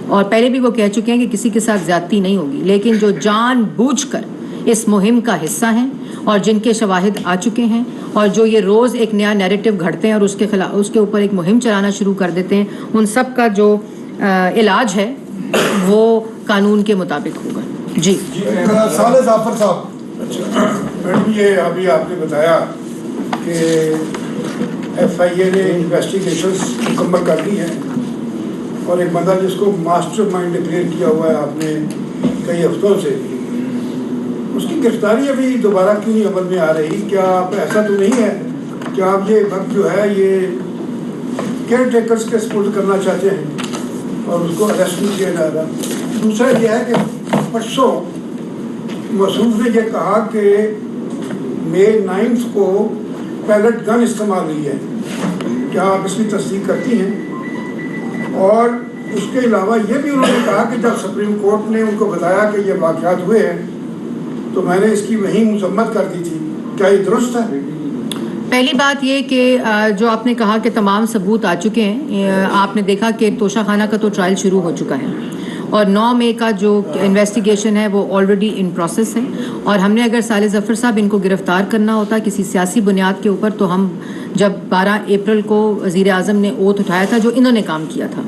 اور پہلے بھی وہ کہہ چکے ہیں کہ کسی کے ساتھ زیادتی نہیں ہوگی, لیکن جو جان بوجھ کر اس مہم کا حصہ ہیں اور جن کے شواہد آ چکے ہیں اور جو یہ روز ایک نیا نیریٹو گھڑتے ہیں اور اس کے اوپر ایک مہم چلانا شروع کر دیتے ہیں, ان سب کا جو علاج ہے وہ قانون کے مطابق ہوگا. جی صالح ظفر صاحب. اچھا میڈم, یہ ابھی آپ نے بتایا کہ FIA نے انویسٹیگیشنز مکمل کر دی ہیں اور ایک بندہ جس کو ماسٹر مائنڈ ڈکلیئر کیا ہوا ہے آپ نے کئی ہفتوں سے, اس کی گرفتاری ابھی دوبارہ کیوں نہیں عمل میں آ رہی؟ کیا آپ ایسا تو نہیں ہے کہ آپ یہ وقت جو ہے یہ کیئر ٹیکرز کے سپورٹ کرنا چاہتے ہیں اور اس کو اریسٹ نہیں کیا جا رہا؟ دوسرا یہ ہے کہ پرسوں موصوف نے یہ کہا کہ مئی 9 کو پیلٹ گن استعمال ہوئی ہے, کیا آپ اس کی تصدیق کرتی ہیں؟ اور اس کے علاوہ یہ بھی انہوں نے کہا کہ جب سپریم کورٹ نے ان کو بتایا کہ یہ واقعات ہوئے ہیں تو میں نے اس کی وہی مذمت کر دی تھی, کیا یہ درست ہے؟ پہلی بات یہ کہ جو آپ نے کہا کہ تمام ثبوت آ چکے ہیں, آپ نے دیکھا کہ توشہ خانہ کا تو ٹرائل شروع ہو چکا ہے اور 9 مئی کا جو انویسٹیگیشن ہے وہ آلریڈی ان پروسیس ہے. اور ہم نے اگر صالح ظفر صاحب ان کو گرفتار کرنا ہوتا کسی سیاسی بنیاد کے اوپر تو ہم جب 12 اپریل کو وزیر اعظم نے اوتھ اٹھایا تھا جو انہوں نے کام کیا تھا,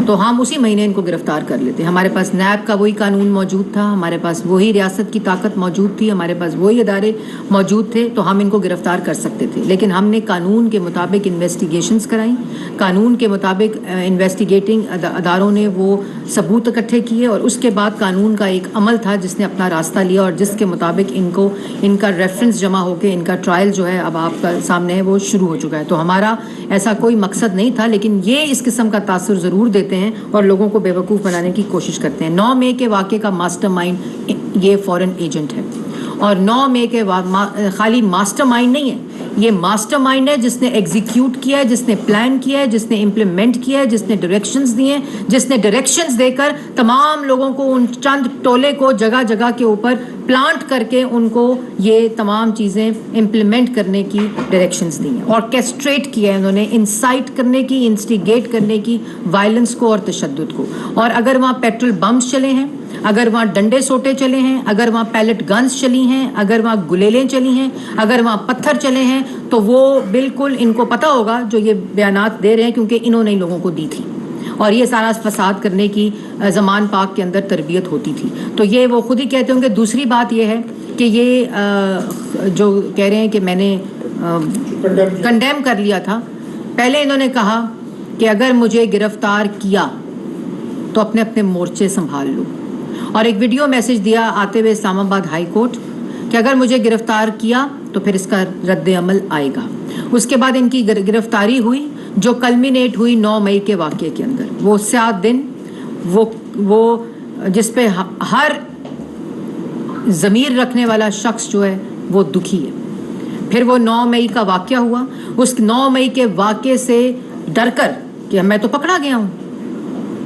تو تو ہم اسی مہینے ان کو گرفتار کر لیتے. ہمارے پاس نیب کا وہی قانون موجود تھا, ہمارے پاس وہی ریاست کی طاقت موجود تھی, ہمارے پاس وہی ادارے موجود تھے, تو ہم ان کو گرفتار کر سکتے تھے. لیکن ہم نے قانون کے مطابق انویسٹیگیشنز کرائیں, قانون کے مطابق انویسٹیگیٹنگ اداروں نے وہ ثبوت اکٹھے کیے, اور اس کے بعد قانون کا ایک عمل تھا جس نے اپنا راستہ لیا, اور جس کے مطابق ان کا ریفرنس جمع ہو کے ان کا ٹرائل جو ہے اب آپ کا سامنے ہے وہ شروع ہو چکا ہے. تو ہمارا ایسا کوئی مقصد نہیں تھا, لیکن یہ اس قسم کا تاثر ضرور دیتے ہیں اور لوگوں کو بیوقوف بنانے کی کوشش کرتے ہیں. 9 مئی کے واقعے کا ماسٹر مائنڈ یہ فورن ایجنٹ ہے, اور 9 مئی کے خالی ماسٹر مائنڈ نہیں ہے, یہ ماسٹر مائنڈ ہے جس نے ایگزیکیوٹ کیا ہے, جس نے پلان کیا ہے, جس نے امپلیمنٹ کیا ہے, جس نے ڈائریکشنز دیے, جس نے ڈائریکشنز دے کر تمام لوگوں کو ان چند ٹولے کو جگہ جگہ کے اوپر پلانٹ کر کے ان کو یہ تمام چیزیں امپلیمنٹ کرنے کی ڈائریکشنز دی ہیں. آرکیسٹریٹ کیا ہے انہوں نے, انسائٹ کرنے کی, انسٹیگیٹ کرنے کی وائلنس کو اور تشدد کو. اور اگر وہاں پیٹرول بمس چلے ہیں, اگر وہاں ڈنڈے سوٹے چلے ہیں, اگر وہاں پیلٹ گنز چلی ہیں, اگر وہاں گلیلیں چلی ہیں, اگر وہاں پتھر چلے ہیں, تو وہ بالکل ان کو پتہ ہوگا جو یہ بیانات دے رہے ہیں, کیونکہ انہوں نے لوگوں کو دی تھی, اور یہ سارا فساد کرنے کی زمان پاک کے اندر تربیت ہوتی تھی. تو یہ وہ خود ہی کہتے ہوں گے. دوسری بات یہ ہے کہ یہ جو کہہ رہے ہیں کہ میں نے کنڈیم کر لیا تھا, پہلے انہوں نے کہا کہ اگر مجھے گرفتار کیا تو اپنے اپنے مورچے سنبھال لو, اور ایک ویڈیو میسج دیا آتے ہوئے اسلام آباد ہائی کورٹ کہ اگر مجھے گرفتار کیا تو پھر اس کا رد عمل آئے گا. اس کے بعد ان کی گرفتاری ہوئی جو کلمینیٹ ہوئی 9 مئی کے واقعے کے اندر. وہ سیاہ دن, وہ جس پہ ہر ضمیر رکھنے والا شخص جو ہے وہ دکھی ہے. پھر وہ 9 مئی کا واقعہ ہوا. اس 9 مئی کے واقعے سے ڈر کر کہ میں تو پکڑا گیا ہوں,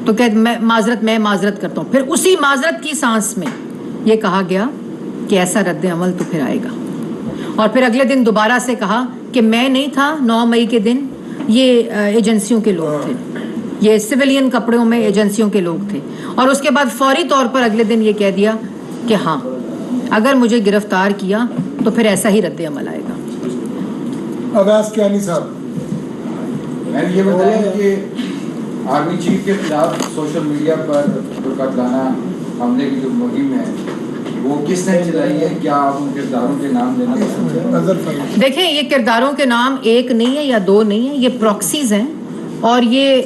تو کہ میں معذرت کرتا ہوں. پھر اسی معذرت کی سانس میں یہ کہا گیا کہ ایسا رد عمل تو پھر آئے گا. اور پھر اگلے دن دوبارہ سے کہا کہ میں نہیں تھا 9 مئی کے دن, یہ ایجنسیوں کے لوگ تھے, یہ سویلین کپڑوں میں ایجنسیوں کے لوگ تھے. اور اس کے بعد فوری طور پر اگلے دن یہ کہہ دیا کہ ہاں اگر مجھے گرفتار کیا تو پھر ایسا ہی رد عمل آئے گا. عباس کیانی صاحب, میں یہ بتایا کہ آرمی چیف کے خلاف سوشل میڈیا پر قاتلانہ حملے کی جو مہم ہے وہ کس نے چلائی ہے؟ کیا آپ ان کرداروں کے نام لینا چاہتے ہیں؟ دیکھیں, یہ کرداروں کے نام ایک نہیں ہے یا دو نہیں ہے, یہ پراکسیز ہیں, اور یہ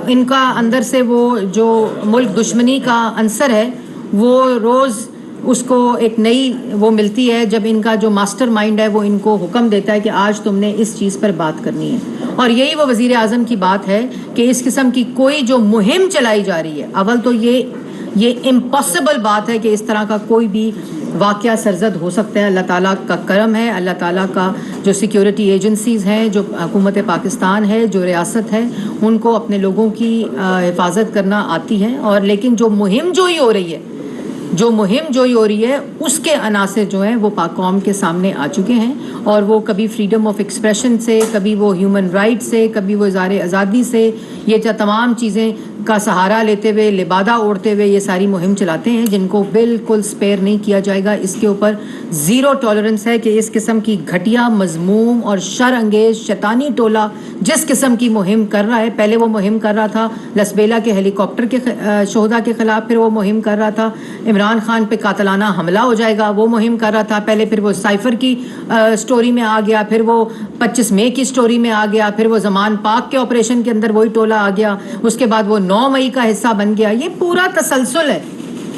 ان کا اندر سے وہ جو ملک دشمنی کا عنصر ہے وہ روز اس کو ایک نئی وہ ملتی ہے, جب ان کا جو ماسٹر مائنڈ ہے وہ ان کو حکم دیتا ہے کہ آج تم نے اس چیز پر بات کرنی ہے. اور یہی وہ وزیر اعظم کی بات ہے کہ اس قسم کی کوئی جو مہم چلائی جا رہی ہے, اول تو یہ امپاسبل بات ہے کہ اس طرح کا کوئی بھی واقعہ سرزد ہو سکتا ہے. اللہ تعالیٰ کا کرم ہے, اللہ تعالیٰ کا جو سیکیورٹی ایجنسیز ہیں, جو حکومت پاکستان ہے, جو ریاست ہے, ان کو اپنے لوگوں کی حفاظت کرنا آتی ہے. اور لیکن جو مہم جوئی ہو رہی ہے اس کے عناصر جو ہیں وہ پاک قوم کے سامنے آ چکے ہیں, اور وہ کبھی فریڈم آف ایکسپریشن سے, کبھی وہ ہیومن رائٹ سے, کبھی وہ اظہار آزادی سے, یہ تمام چیزیں کا سہارا لیتے ہوئے, لبادہ اوڑھتے ہوئے یہ ساری مہم چلاتے ہیں, جن کو بالکل سپیئر نہیں کیا جائے گا. اس کے اوپر زیرو ٹالرنس ہے کہ اس قسم کی گھٹیا, مذموم اور شر انگیز شیطانی ٹولہ جس قسم کی مہم کر رہا ہے. پہلے وہ مہم کر رہا تھا لسبیلا کے ہیلی کاپٹر کے شہداء کے خلاف, پھر وہ مہم کر رہا تھا عمران خان پہ قاتلانہ حملہ ہو جائے گا, وہ مہم کر رہا تھا پہلے, پھر وہ سائفر کی سٹوری میں آ گیا, پھر وہ 25 مئی کی سٹوری میں آ گیا, پھر وہ زمان پاک کے آپریشن کے اندر وہی ٹولہ آ گیا, اس کے بعد وہ 9 مئی کا حصہ بن گیا. یہ پورا تسلسل ہے,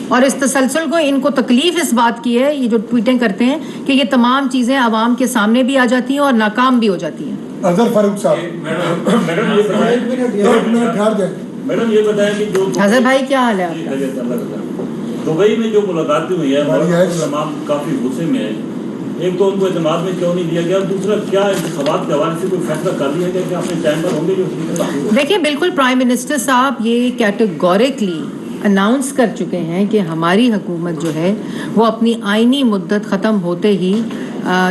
اور اس تسلسل کو ان کو تکلیف اس بات کی ہے, یہ جو ٹویٹیں کرتے ہیں, کہ یہ تمام چیزیں عوام کے سامنے بھی آ جاتی ہیں اور ناکام بھی ہو جاتی ہیں. اظہر فاروق صاحب, میڈم یہ بتائیں کہ جو اظہر بھائی کیا حال ہے آپ کا؟ دبئی میں جو ملاقاتیں ہوئی ہیں تمام کافی غصے میں ہے. ایک تو ان کو اعتماد میں کیوں نہیں دیا گیا, دوسرا کیا انتخابات کے حوالے سے کوئی فیصلہ کر لیا گیا کہ اپنے ٹائم پر ہوں گے جو؟ دیکھیں, بالکل پرائم منسٹر صاحب یہ کیٹیگورکلی اناؤنس کر چکے ہیں کہ ہماری حکومت جو ہے وہ اپنی آئینی مدت ختم ہوتے ہی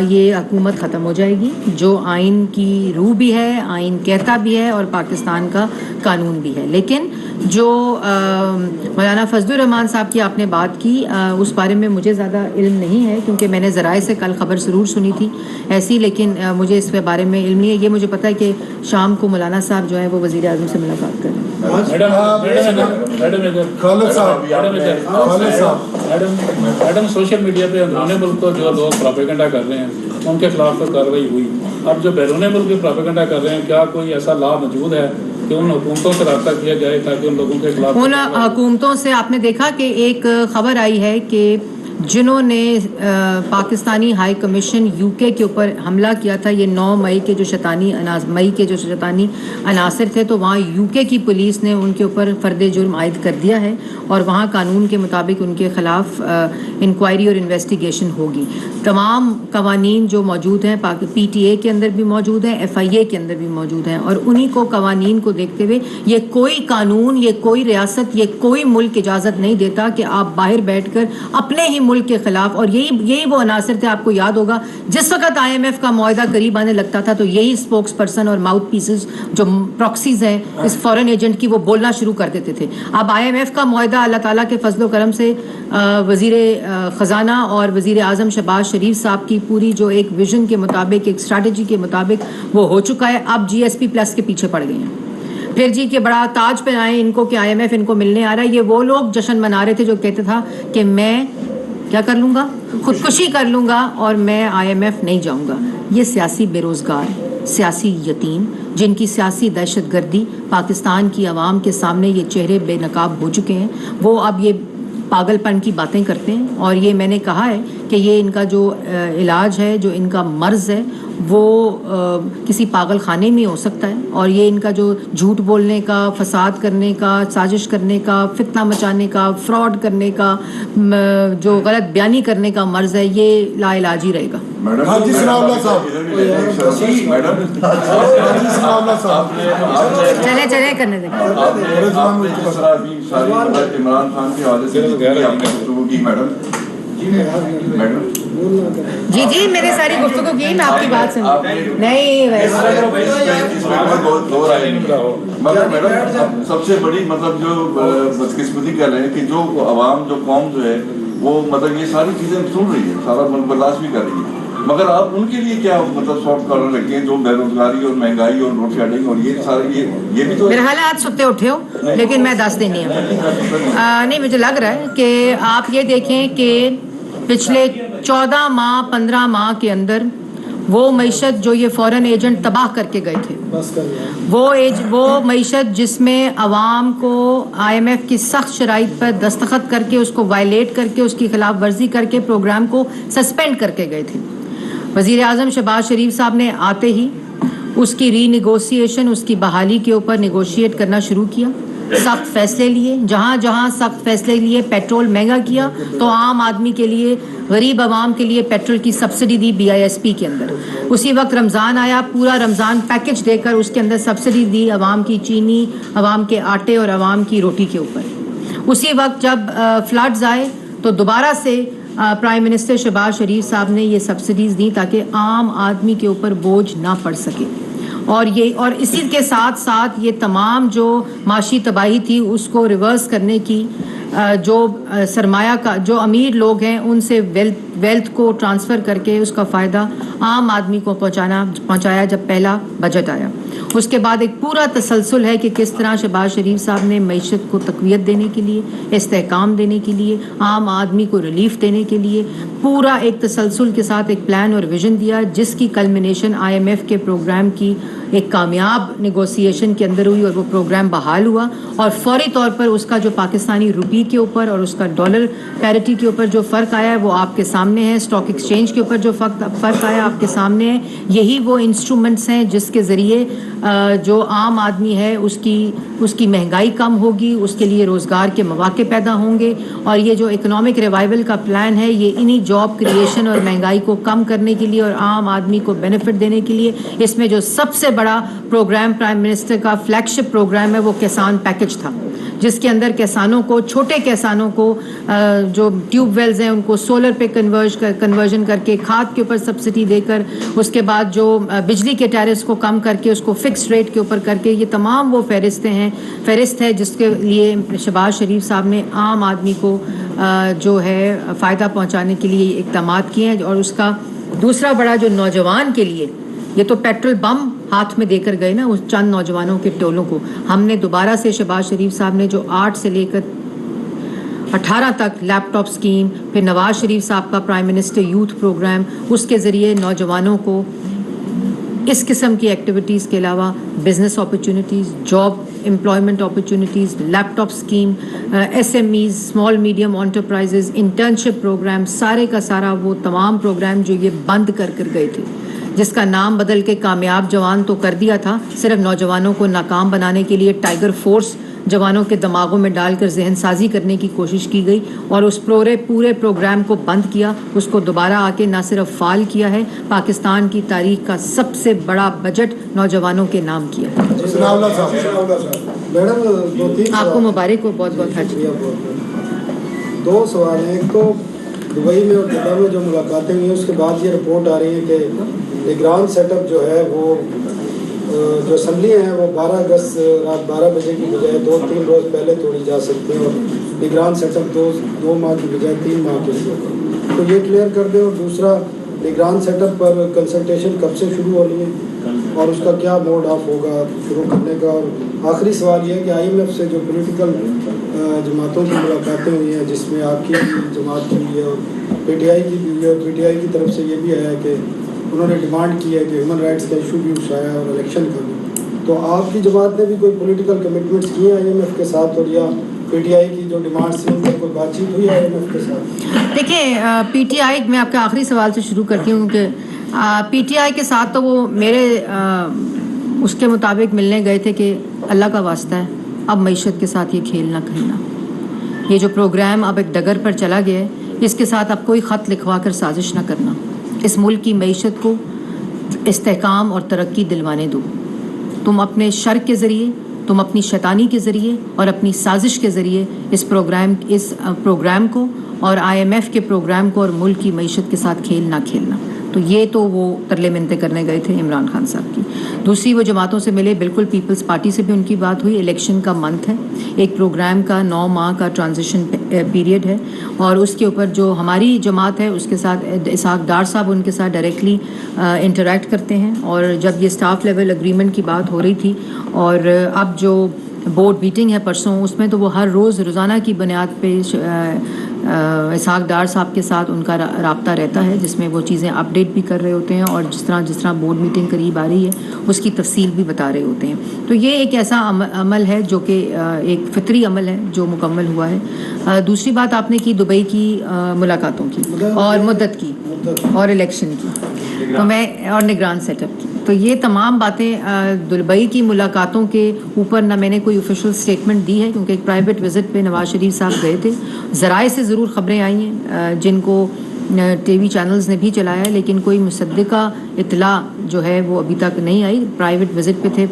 یہ حکومت ختم ہو جائے گی, جو آئین کی روح بھی ہے, آئین کہتا بھی ہے, اور پاکستان کا قانون بھی ہے. لیکن جو مولانا فضل الرحمان صاحب کی آپ نے بات کی, اس بارے میں مجھے زیادہ علم نہیں ہے, کیونکہ میں نے ذرائع سے کل خبر ضرور سنی تھی ایسی, لیکن مجھے اس کے بارے میں علم نہیں ہے. یہ مجھے پتہ ہے کہ شام کو مولانا صاحب جو ہے وہ وزیر اعظم سے ملاقات کر رہے ہیں. خالد صاحب میڈم سوشل میڈیا پہ اندرون ملک کو جو لوگ پروپیگنڈا کر رہے ہیں ان کے خلاف تو کارروائی ہوئی. اب جو بیرون ملک کی پروپیگنڈا کر رہے ہیں, کیا کوئی ایسا لا موجود ہے کہ ان حکومتوں سے رابطہ کیا جائے تاکہ ان لوگوں کے خلاف؟ ان حکومتوں سے آپ نے دیکھا کہ ایک خبر آئی ہے کہ جنہوں نے پاکستانی ہائی کمیشن یو کے اوپر حملہ کیا تھا, یہ 9 مئی کے جو شیطانی عناصر تھے, تو وہاں یو کے کی پولیس نے ان کے اوپر فرد جرم عائد کر دیا ہے اور وہاں قانون کے مطابق ان کے خلاف انکوائری اور انویسٹیگیشن ہوگی. تمام قوانین جو موجود ہیں پی ٹی اے کے اندر بھی موجود ہیں, ایف آئی اے کے اندر بھی موجود ہیں, اور انہی کو قوانین کو دیکھتے ہوئے یہ کوئی قانون, یہ کوئی ریاست, یہ کوئی ملک اجازت نہیں دیتا کہ آپ باہر بیٹھ کر اپنے ہی ملک کے خلاف, اور یہی وہ عناصر تھے, آپ کو یاد ہوگا جس وقت آئی ایم ایف کا معاہدہ قریب آنے لگتا تھا تو یہی اسپوکس پرسن اور ماؤتھ پیسز جو پراکسیز ہیں اس فورن ایجنٹ کی, وہ بولنا شروع کر دیتے تھے. اب آئی ایم ایف کا معاہدہ اللہ تعالیٰ کے فضل و کرم سے وزیر خزانہ اور وزیر اعظم شہباز شریف صاحب کی پوری جو ایک ویژن کے مطابق, ایک اسٹریٹجی کے مطابق وہ ہو چکا ہے. اب جی ایس پی پلس کے پیچھے پڑ گئے ہیں. پھر جی کے بڑا تاج پہ آئے ان کو کہ آئی ایم ایف ان کو ملنے آ رہا ہے. یہ وہ لوگ جشن منا رہے تھے جو کہتے تھا کہ میں کیا کر لوں گا, خودکشی کر لوں گا اور میں آئی ایم ایف نہیں جاؤں گا. یہ سیاسی بے روزگار, سیاسی یتیم, جن کی سیاسی دہشت گردی پاکستان کی عوام کے سامنے یہ چہرے بے نقاب ہو چکے ہیں, وہ اب یہ پاگل پن کی باتیں کرتے ہیں. اور یہ میں نے کہا ہے کہ یہ ان کا جو علاج ہے, جو ان کا مرض ہے, وہ کسی پاگل خانے میں ہو سکتا ہے. اور یہ ان کا جو جھوٹ بولنے کا, فساد کرنے کا, سازش کرنے کا, فتنہ مچانے کا, فراڈ کرنے کا, جو غلط بیانی کرنے کا مرض ہے, یہ لا علاج ہی رہے گا. حاجی ثناء اللہ صاحب چلے کرنے دیں. عمران خان کے حوالے سے گفتگو کی میڈم. جی میں نے ساری گفتگو کی, میں آپ کی بات سنی نہیں. مگر میڈم سب سے بڑی مطلب جو بدقسمتی کہہ رہے ہیں کہ جو عوام, جو قوم جو ہے وہ مطلب یہ ساری چیزیں سن رہی ہے, سارا ملک برداشت بھی کر رہی ہے, مگر آپ ان کے لیے کیا مطلب سافٹ کارنر رکھیں ہیں جو بے روزگاری اور مہنگائی اور لوڈ شیڈنگ اور یہ سارے یہ بھی تو میرے حال آج ستے اٹھے ہو, لیکن میں دس دینی ہوں. نہیں, مجھے لگ رہا ہے کہ آپ یہ دیکھیں کہ پچھلے 14 ماہ 15 ماہ کے اندر وہ معیشت جو یہ فورن ایجنٹ تباہ کر کے گئے تھے, وہ معیشت جس میں عوام کو آئی ایم ایف کی سخت شرائط پر دستخط کر کے, اس کو وائلیٹ کر کے, اس کی خلاف ورزی کر کے پروگرام کو سسپینڈ کر کے گئے تھے. وزیر اعظم شہباز شریف صاحب نے آتے ہی اس کی ری نیگوسیشن, اس کی بحالی کے اوپر نیگوشیٹ کرنا شروع کیا. سخت فیصلے لیے, جہاں سخت فیصلے لیے. پیٹرول مہنگا کیا تو عام آدمی کے لیے, غریب عوام کے لیے پیٹرول کی سبسڈی دی BISP کے اندر. اسی وقت رمضان آیا, پورا رمضان پیکج دے کر اس کے اندر سبسڈی دی عوام کی چینی, عوام کے آٹے اور عوام کی روٹی کے اوپر. اسی وقت جب فلڈز آئے تو دوبارہ سے پرائم منسٹر شہباز شریف صاحب نے یہ سبسڈیز دیں تاکہ عام آدمی کے اوپر بوجھ نہ پڑ سکے. اور اسی کے ساتھ یہ تمام جو معاشی تباہی تھی اس کو ریورس کرنے کی, جو سرمایہ کا, جو امیر لوگ ہیں ان سے ویلتھ کو ٹرانسفر کر کے اس کا فائدہ عام آدمی کو پہنچایا جب پہلا بجٹ آیا. اس کے بعد ایک پورا تسلسل ہے کہ کس طرح شہباز شریف صاحب نے معیشت کو تقویت دینے کے لیے, استحکام دینے کے لیے, عام آدمی کو ریلیف دینے کے لیے پورا ایک تسلسل کے ساتھ ایک پلان اور ویژن دیا, جس کی کلمنیشن آئی ایم ایف کے پروگرام کی ایک کامیاب نیگوسیشن کے اندر ہوئی, اور وہ پروگرام بحال ہوا. اور فوری طور پر اس کا جو پاکستانی روپی کے اوپر اور اس کا ڈالر پیرٹی کے اوپر جو فرق آیا ہے وہ آپ کے سامنے ہے. اسٹاک ایکسچینج کے اوپر جو فرق آیا آپ کے سامنے ہے. یہی وہ انسٹرومنٹس ہیں جس کے ذریعے جو عام آدمی ہے اس کی مہنگائی کم ہوگی, اس کے لیے روزگار کے مواقع پیدا ہوں گے. اور یہ جو اکنامک ریوائول کا پلان ہے یہ انہی جاب کریشن اور مہنگائی کو کم کرنے کے لیے اور عام آدمی کو بینیفٹ دینے کے لیے. اس میں جو سب سے بڑا پروگرام پرائم منسٹر کا فلیگ شپ پروگرام ہے وہ کسان پیکج تھا, جس کے اندر کسانوں کو, چھوٹے کسانوں کو جو ٹیوب ویلز ہیں ان کو سولر پہ کنورژن کر کے, کھاد کے اوپر سبسڈی دے کر, اس کے بعد جو بجلی کے ٹیرس کو کم کر کے اس کو فکس ریٹ کے اوپر کر کے, یہ تمام وہ فہرست ہے جس کے لیے شہباز شریف صاحب نے عام آدمی کو جو ہے فائدہ پہنچانے کے لیے اقدامات کیے ہیں. اور اس کا دوسرا بڑا جو نوجوان کے لیے, یہ تو پیٹرول بم ہاتھ میں دے کر گئے نا اس چند نوجوانوں کے ٹولوں کو. ہم نے دوبارہ سے شہباز شریف صاحب نے جو 8 سے لے کر 18 تک لیپ ٹاپ اسکیم، پھر نواز شریف صاحب کا پرائم منسٹر یوتھ پروگرام، اس کے ذریعے نوجوانوں کو اس قسم کی ایکٹیویٹیز کے علاوہ business opportunities, job employment opportunities, laptop scheme, S M Es, small medium enterprises, internship program, سارے کا سارا وہ تمام پروگرام جو یہ بند کر گئے تھے، جس کا نام بدل کے کامیاب جوان تو کر دیا تھا، صرف نوجوانوں کو ناکام بنانے کے لیے ٹائیگر فورس جوانوں کے دماغوں میں ڈال کر ذہن سازی کرنے کی کوشش کی گئی اور اس پورے پروگرام کو بند کیا. اس کو دوبارہ آ کے نہ صرف فعال کیا ہے، پاکستان کی تاریخ کا سب سے بڑا بجٹ نوجوانوں کے نام کیا. میڈم آپ کو مبارک ہو، بہت بہت حج. 2 سوال ہیں. ایک تو دبئی میں اور جدہ میں جو ملاقاتیں ہوئی ہیں اس کے بعد یہ رپورٹ آ رہی ہے کہ نگران سیٹ اپ جو ہے وہ جو اسمبلی ہیں وہ 12 اگست رات 12 بجے کی بجائے 2-3 روز پہلے توڑی جا سکتی ہیں، اور نگران سیٹ اپ 2 ماہ کی بجائے 3 ماہ کے لیے ہوگا. تو یہ کلیئر کر دیں. اور دوسرا، نگران سیٹ اپ پر کنسلٹیشن کب سے شروع ہونی ہے اور اس کا کیا موڈ آف ہوگا شروع کرنے کا. اور آخری سوال یہ ہے کہ IMF سے جو پولیٹیکل جماعتوں کی ملاقاتیں ہوئی ہیں، جس میں آپ کی جماعت کی ہوئی ہے اور PTI کی بھی ہوئی ہے، اور PTI کی طرف سے یہ بھی آیا ہے کہ انہوں نے ڈیمانڈ کی ہے کہ ہیومن رائٹس کا ایشو بھی اٹھایا اور الیکشن کا بھی. تو آپ کی جماعت نے بھی کوئی پولیٹیکل کمٹمنٹس کیے ہیں IMF کے ساتھ، اور یا PTI کی جو ڈیمانڈس ہیں ان پر کوئی بات چیت ہوئی ہے IMF کے ساتھ؟ دیکھیں PTI میں آپ کے آخری سوال سے شروع کرتی ہوں کہ PTI کے ساتھ تو وہ میرے اس کے مطابق ملنے گئے تھے کہ اللہ کا واسطہ ہے اب معیشت کے ساتھ یہ کھیل نہ کھیلنا. یہ جو پروگرام اب ایک ڈگر پر چلا گیا ہے، اس کے ساتھ اب کوئی خط لکھوا کر سازش نہ کرنا. اس ملک کی معیشت کو استحکام اور ترقی دلوانے دو. تم اپنے شر کے ذریعے، تم اپنی شیطانی کے ذریعے اور اپنی سازش کے ذریعے اس پروگرام کو اور IMF کے پروگرام کو اور ملک کی معیشت کے ساتھ کھیل نہ کھیلنا. تو یہ تو وہ ترلے منتیں کرنے گئے تھے عمران خان صاحب کی. دوسری، وہ جماعتوں سے ملے، بالکل پیپلز پارٹی سے بھی ان کی بات ہوئی. الیکشن کا منتھ ہے، ایک پروگرام کا 9 ماہ کا ٹرانزیشن پیریڈ ہے، اور اس کے اوپر جو ہماری جماعت ہے اس کے ساتھ اسحاق ڈار صاحب ان کے ساتھ ڈائریکٹلی انٹریکٹ کرتے ہیں. اور جب یہ اسٹاف لیول اگریمنٹ کی بات ہو رہی تھی اور اب جو بورڈ میٹنگ ہے پرسوں، اس میں تو وہ ہر روز روزانہ کی بنیاد پہ اسحاق ڈار صاحب کے ساتھ ان کا رابطہ رہتا ہے، جس میں وہ چیزیں اپڈیٹ بھی کر رہے ہوتے ہیں اور جس طرح بورڈ میٹنگ قریب آ رہی ہے اس کی تفصیل بھی بتا رہے ہوتے ہیں. تو یہ ایک ایسا عمل ہے جو کہ ایک فطری عمل ہے جو مکمل ہوا ہے. دوسری بات آپ نے کی دبئی کی ملاقاتوں کی اور مدت کی اور الیکشن کی تو میں اور نگران سیٹ اپ کی. تو یہ تمام باتیں دبئی کی ملاقاتوں کے اوپر نہ میں نے کوئی آفیشیل اسٹیٹمنٹ دی ہے، کیونکہ ایک پرائیویٹ وزٹ پہ نواز شریف صاحب گئے تھے. ذرائع سے ضرور خبریں آئی ہیں جن کو ٹی وی چینلز نے بھی چلایا ہے، لیکن کوئی مصدقہ اطلاع جو ہے وہ ابھی تک نہیں آئی. پرائیویٹ وزٹ پہ تھے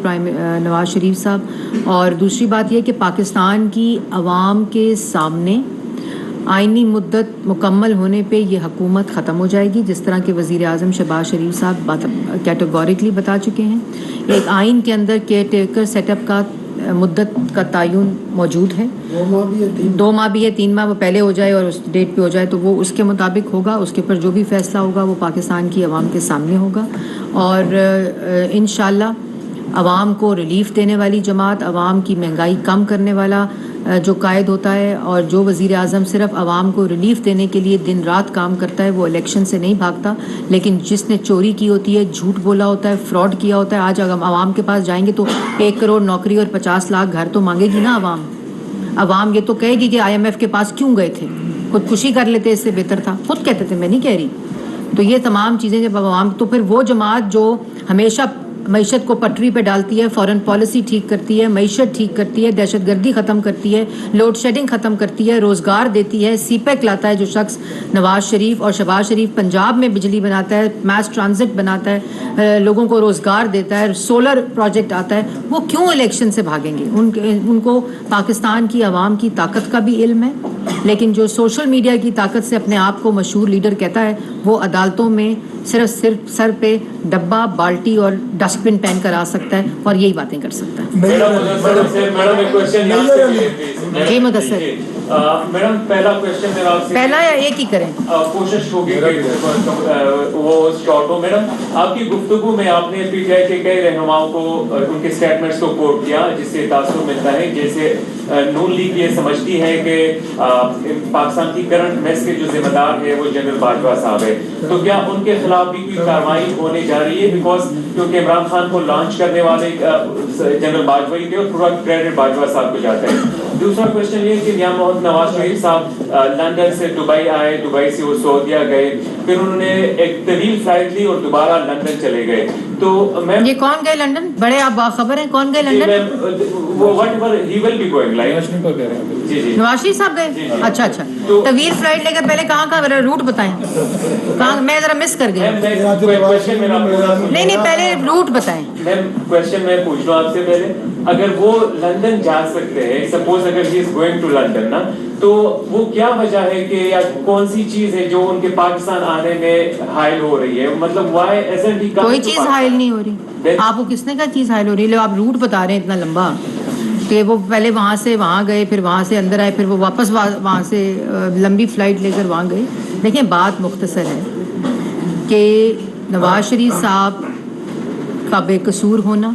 نواز شریف صاحب. اور دوسری بات یہ کہ پاکستان کی عوام کے سامنے آئینی مدت مکمل ہونے پہ یہ حکومت ختم ہو جائے گی، جس طرح کہ وزیر اعظم شہباز شریف صاحب کیٹیگوریکلی بتا چکے ہیں. ایک آئین کے اندر کیئر ٹیکر سیٹ اپ کا مدت کا تعین موجود ہے. 2 ماہ بھی ہے، 2 ماہ بھی ہے، 3 ماہ وہ پہلے ہو جائے اور اس ڈیٹ پہ ہو جائے تو وہ اس کے مطابق ہوگا. اس کے اوپر جو بھی فیصلہ ہوگا وہ پاکستان کی عوام کے سامنے ہوگا. اور انشاءاللہ عوام کو ریلیف دینے والی جماعت، عوام کی مہنگائی کم کرنے والا جو قائد ہوتا ہے اور جو وزیر اعظم صرف عوام کو ریلیف دینے کے لیے دن رات کام کرتا ہے، وہ الیکشن سے نہیں بھاگتا. لیکن جس نے چوری کی ہوتی ہے، جھوٹ بولا ہوتا ہے، فراڈ کیا ہوتا ہے، آج اگر عوام کے پاس جائیں گے تو 1 کروڑ نوکری اور 50 لاکھ گھر تو مانگے گی نا عوام. عوام یہ تو کہے گی کہ IMF کے پاس کیوں گئے تھے، خودکشی کر لیتے، اس سے بہتر تھا. خود کہتے تھے، میں نہیں کہہ رہی. تو یہ تمام چیزیں جب عوام، تو پھر وہ جماعت جو ہمیشہ معیشت کو پٹری پہ ڈالتی ہے، فارن پالیسی ٹھیک کرتی ہے، معیشت ٹھیک کرتی ہے، دہشت گردی ختم کرتی ہے، لوڈ شیڈنگ ختم کرتی ہے، روزگار دیتی ہے، سی پیک لاتا ہے جو شخص نواز شریف اور شہباز شریف، پنجاب میں بجلی بناتا ہے، میس ٹرانزٹ بناتا ہے، لوگوں کو روزگار دیتا ہے، سولر پروجیکٹ آتا ہے، وہ کیوں الیکشن سے بھاگیں گے؟ ان کو پاکستان کی عوام کی طاقت کا بھی علم ہے. لیکن جو سوشل میڈیا کی طاقت سے اپنے آپ کو مشہور لیڈر کہتا ہے، وہ عدالتوں میں صرف سر پہ ڈبہ، بالٹی اور ڈسٹ بن پہن کر آ سکتا ہے اور یہی باتیں کر سکتا ہے. جی مدثر، میڈم پہلا کوشچن میرا آپ سے، پہلا یا ایک ہی کریں؟ کوشش ہوگی کہ وہ شارٹ ہو. میڈم آپ کی گفتگو میں آپ نے پی ٹی آئی کے کئی رہنماؤں کو ان کے اسٹیٹمنٹس کو کوٹ کیا جس سے تاثر ملتا ہے جیسے نون لیگ یہ سمجھتی ہے کہ پاکستان کی کرنٹ میس کے جو ذمہ دار ہے وہ جنرل باجوہ صاحب ہے, تو کیا ان کے خلاف بھی کوئی کارروائی ہونے جا رہی ہے؟ بیکاز کیونکہ عمران خان کو لانچ کرنے والے جنرل باجوہ ہی تھے اور پورا کریڈٹ باجوہ صاحب کو جاتا ہے. دوسرا کوشچن یہ کہ میاں محمد نواز شریف صاحب لندن سے دبئی آئے, دبئی سے وہ سعودیہ گئے, پھر انہوں نے ایک طویل فلائٹ لی اور دوبارہ لندن چلے گئے. تو میں یہ کون گئے لندن؟ بڑے آپ باخبر ہیں, کون گئے London? Whatever he will be going like جی جی نواز شریف صاحب گئے. اچھا اچھا, طویل فلائٹ لے کر پہلے کہاں کا روٹ بتائیں, کہاں میں ذرا مس کر گئی. نہیں نہیں, پہلے روٹ بتائیں. کوشچن میں پوچھ لوں آپ سے پہلے, اگر وہ لندن جا سکتے ہیں, سپوز اگر ہی از گوئنگ ٹو لندن نا, تو وہ کیا وجہ ہے کہ یا کون سی چیز ہے جو ان کے پاکستان آنے میں حائل ہو رہی ہے؟ مطلب وائی ایزنٹ ہی کوئی چیز حائل نہیں ہو رہی. آپ کو کس نے کہا چیز حائل ہو رہی ہے؟ آپ روٹ بتا رہے ہیں اتنا لمبا کہ وہ پہلے وہاں سے وہاں گئے, پھر وہاں سے اندر آئے, پھر وہ واپس وہاں سے لمبی فلائٹ لے کر وہاں گئے. دیکھیں بات مختصر ہے کہ نواز شریف صاحب کا بے قصور ہونا,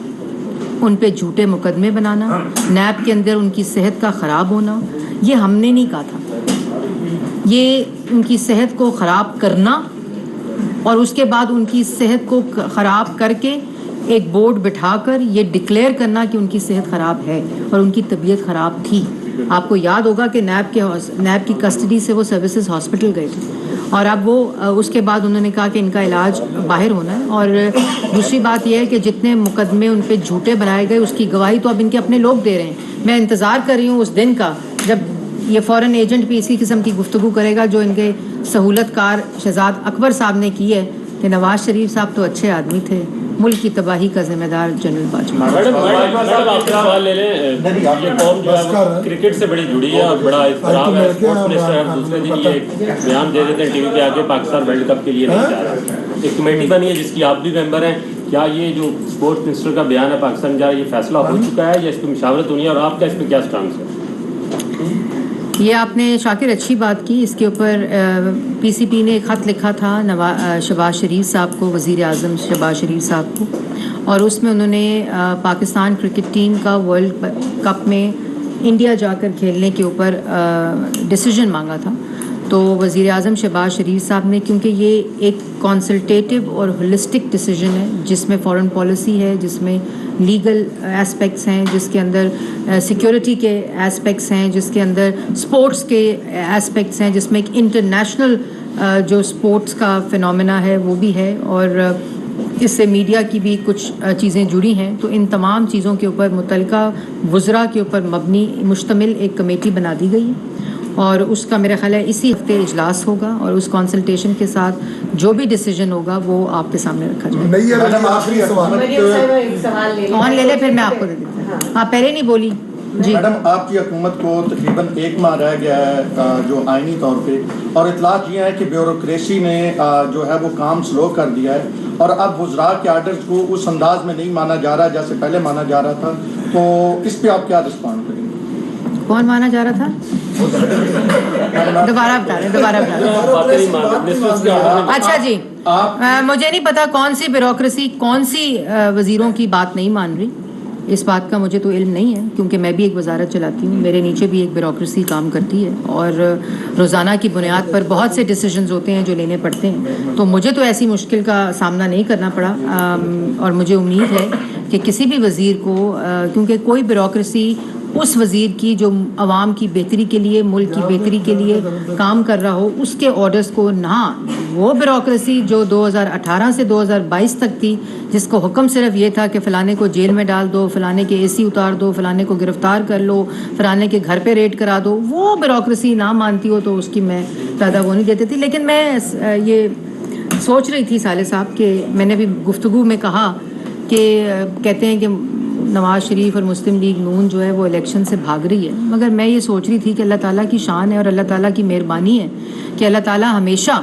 ان پہ جھوٹے مقدمے بنانا, نیب کے اندر ان کی صحت کا خراب ہونا, یہ ہم نے نہیں کہا تھا. یہ ان کی صحت کو خراب کرنا اور اس کے بعد ان کی صحت کو خراب کر کے ایک بورڈ بٹھا کر یہ ڈکلیئر کرنا کہ ان کی صحت خراب ہے اور ان کی طبیعت خراب تھی. آپ کو یاد ہوگا کہ نیب کی کسٹڈی سے وہ سروسز ہاسپٹل گئے تھے, اور اب وہ اس کے بعد انہوں نے کہا کہ ان کا علاج باہر ہونا ہے. اور دوسری بات یہ ہے کہ جتنے مقدمے ان پہ جھوٹے بنائے گئے اس کی گواہی تو اب ان کے اپنے لوگ دے رہے ہیں. میں انتظار کر رہی ہوں اس دن کا جب یہ فورن ایجنٹ بھی اسی قسم کی گفتگو کرے گا جو ان کے سہولت کار شہزاد اکبر صاحب نے کی ہے کہ نواز شریف صاحب تو اچھے آدمی تھے, ملک کی تباہی کا ذمہ دار جنرل باجوہ. میڈم آپ سوال لے لیں, یہ قوم جو ہے وہ کرکٹ سے بڑی جڑی ہے اور بڑا اضطراب ہے. اسپورٹس منسٹر ہر دوسرے دن یہ بیان دے دیتے ہیں ٹی وی پہ آگے پاکستان ورلڈ کپ کے لیے نہیں جا رہا. ایک کمیٹی بنی ہے جس کی آپ بھی ممبر ہیں, کیا یہ جو اسپورٹس منسٹر کا بیان ہے پاکستان جا رہا ہے یہ فیصلہ ہو چکا ہے یا اس پہ مشاورت ہونی ہے, اور آپ کا اس پہ کیا اسٹانس ہے؟ یہ آپ نے شاکر اچھی بات کی. اس کے اوپر پی سی پی نے ایک خط لکھا تھا شہباز شریف صاحب کو, وزیر اعظم شہباز شریف صاحب کو, اور اس میں انہوں نے پاکستان کرکٹ ٹیم کا ورلڈ کپ میں انڈیا جا کر کھیلنے کے اوپر ڈیسیجن مانگا تھا. تو وزیر اعظم شہباز شریف صاحب نے, کیونکہ یہ ایک کنسلٹیٹو اور ہولسٹک ڈیسیجن ہے جس میں فارن پالیسی ہے, جس میں لیگل ایسپیکٹس ہیں, جس کے اندر سیکیورٹی کے ایسپیکٹس ہیں, جس کے اندر سپورٹس کے ایسپیکٹس ہیں, جس میں ایک انٹرنیشنل جو سپورٹس کا فنومینا ہے وہ بھی ہے, اور اس سے میڈیا کی بھی کچھ چیزیں جڑی ہیں. تو ان تمام چیزوں کے اوپر متعلقہ وزراء کے اوپر مبنی مشتمل ایک کمیٹی بنا دی گئی ہے, اور اس کا میرا خیال ہے اسی ہفتے اجلاس ہوگا, اور اس کنسلٹیشن کے ساتھ جو بھی ڈیسیجن ہوگا وہ آپ کے سامنے رکھا جائے گا. کون لے لے, پھر میں آپ کو دے دیتا ہوں. آپ پہلے نہیں بولی جی. میڈم آپ کی حکومت کو تقریباً 1 ماہ رہ گیا ہے جو آئینی طور پہ, اور اطلاعات یہ ہے کہ بیوروکریسی نے جو ہے وہ کام سلو کر دیا ہے, اور اب وزراء کے آرڈرز کو اس انداز میں نہیں مانا جا رہا جیسے پہلے مانا جا رہا تھا. تو اس پہ آپ کیا رسپونڈ کریں گے؟ کون مانا جا رہا تھا؟ دوبارہ بتا رہے. اچھا جی, مجھے نہیں پتا کون سی بیوروکریسی کون سی وزیروں کی بات نہیں مان رہی. اس بات کا مجھے تو علم نہیں ہے, کیونکہ میں بھی ایک وزارت چلاتی ہوں, میرے نیچے بھی ایک بیوروکریسی کام کرتی ہے, اور روزانہ کی بنیاد پر بہت سے ڈیسیجنز ہوتے ہیں جو لینے پڑتے ہیں. تو مجھے تو ایسی مشکل کا سامنا نہیں کرنا پڑا, اور مجھے امید ہے کہ کسی بھی وزیر کو, کیونکہ کوئی بیوروکریسی اس وزیر کی جو عوام کی بہتری کے لیے, ملک کی بہتری کے لیے کام کر رہا ہو, اس کے آرڈرز کو نہ, وہ بیوروکریسی جو 2018 سے 2022 تک تھی, جس کو حکم صرف یہ تھا کہ فلانے کو جیل میں ڈال دو, فلانے کے اے سی اتار دو, فلانے کو گرفتار کر لو, فلانے کے گھر پہ ریڈ کرا دو, وہ بیوروکریسی نہ مانتی ہو تو اس کی میں پیدا وہ نہیں دیتی تھی. لیکن میں یہ سوچ رہی تھی صالح صاحب کہ میں نے بھی گفتگو میں کہا کہ کہتے ہیں کہ نواز شریف اور مسلم لیگ نون جو ہے وہ الیکشن سے بھاگ رہی ہے, مگر میں یہ سوچ رہی تھی کہ اللہ تعالیٰ کی شان ہے اور اللہ تعالیٰ کی مہربانی ہے کہ اللہ تعالیٰ ہمیشہ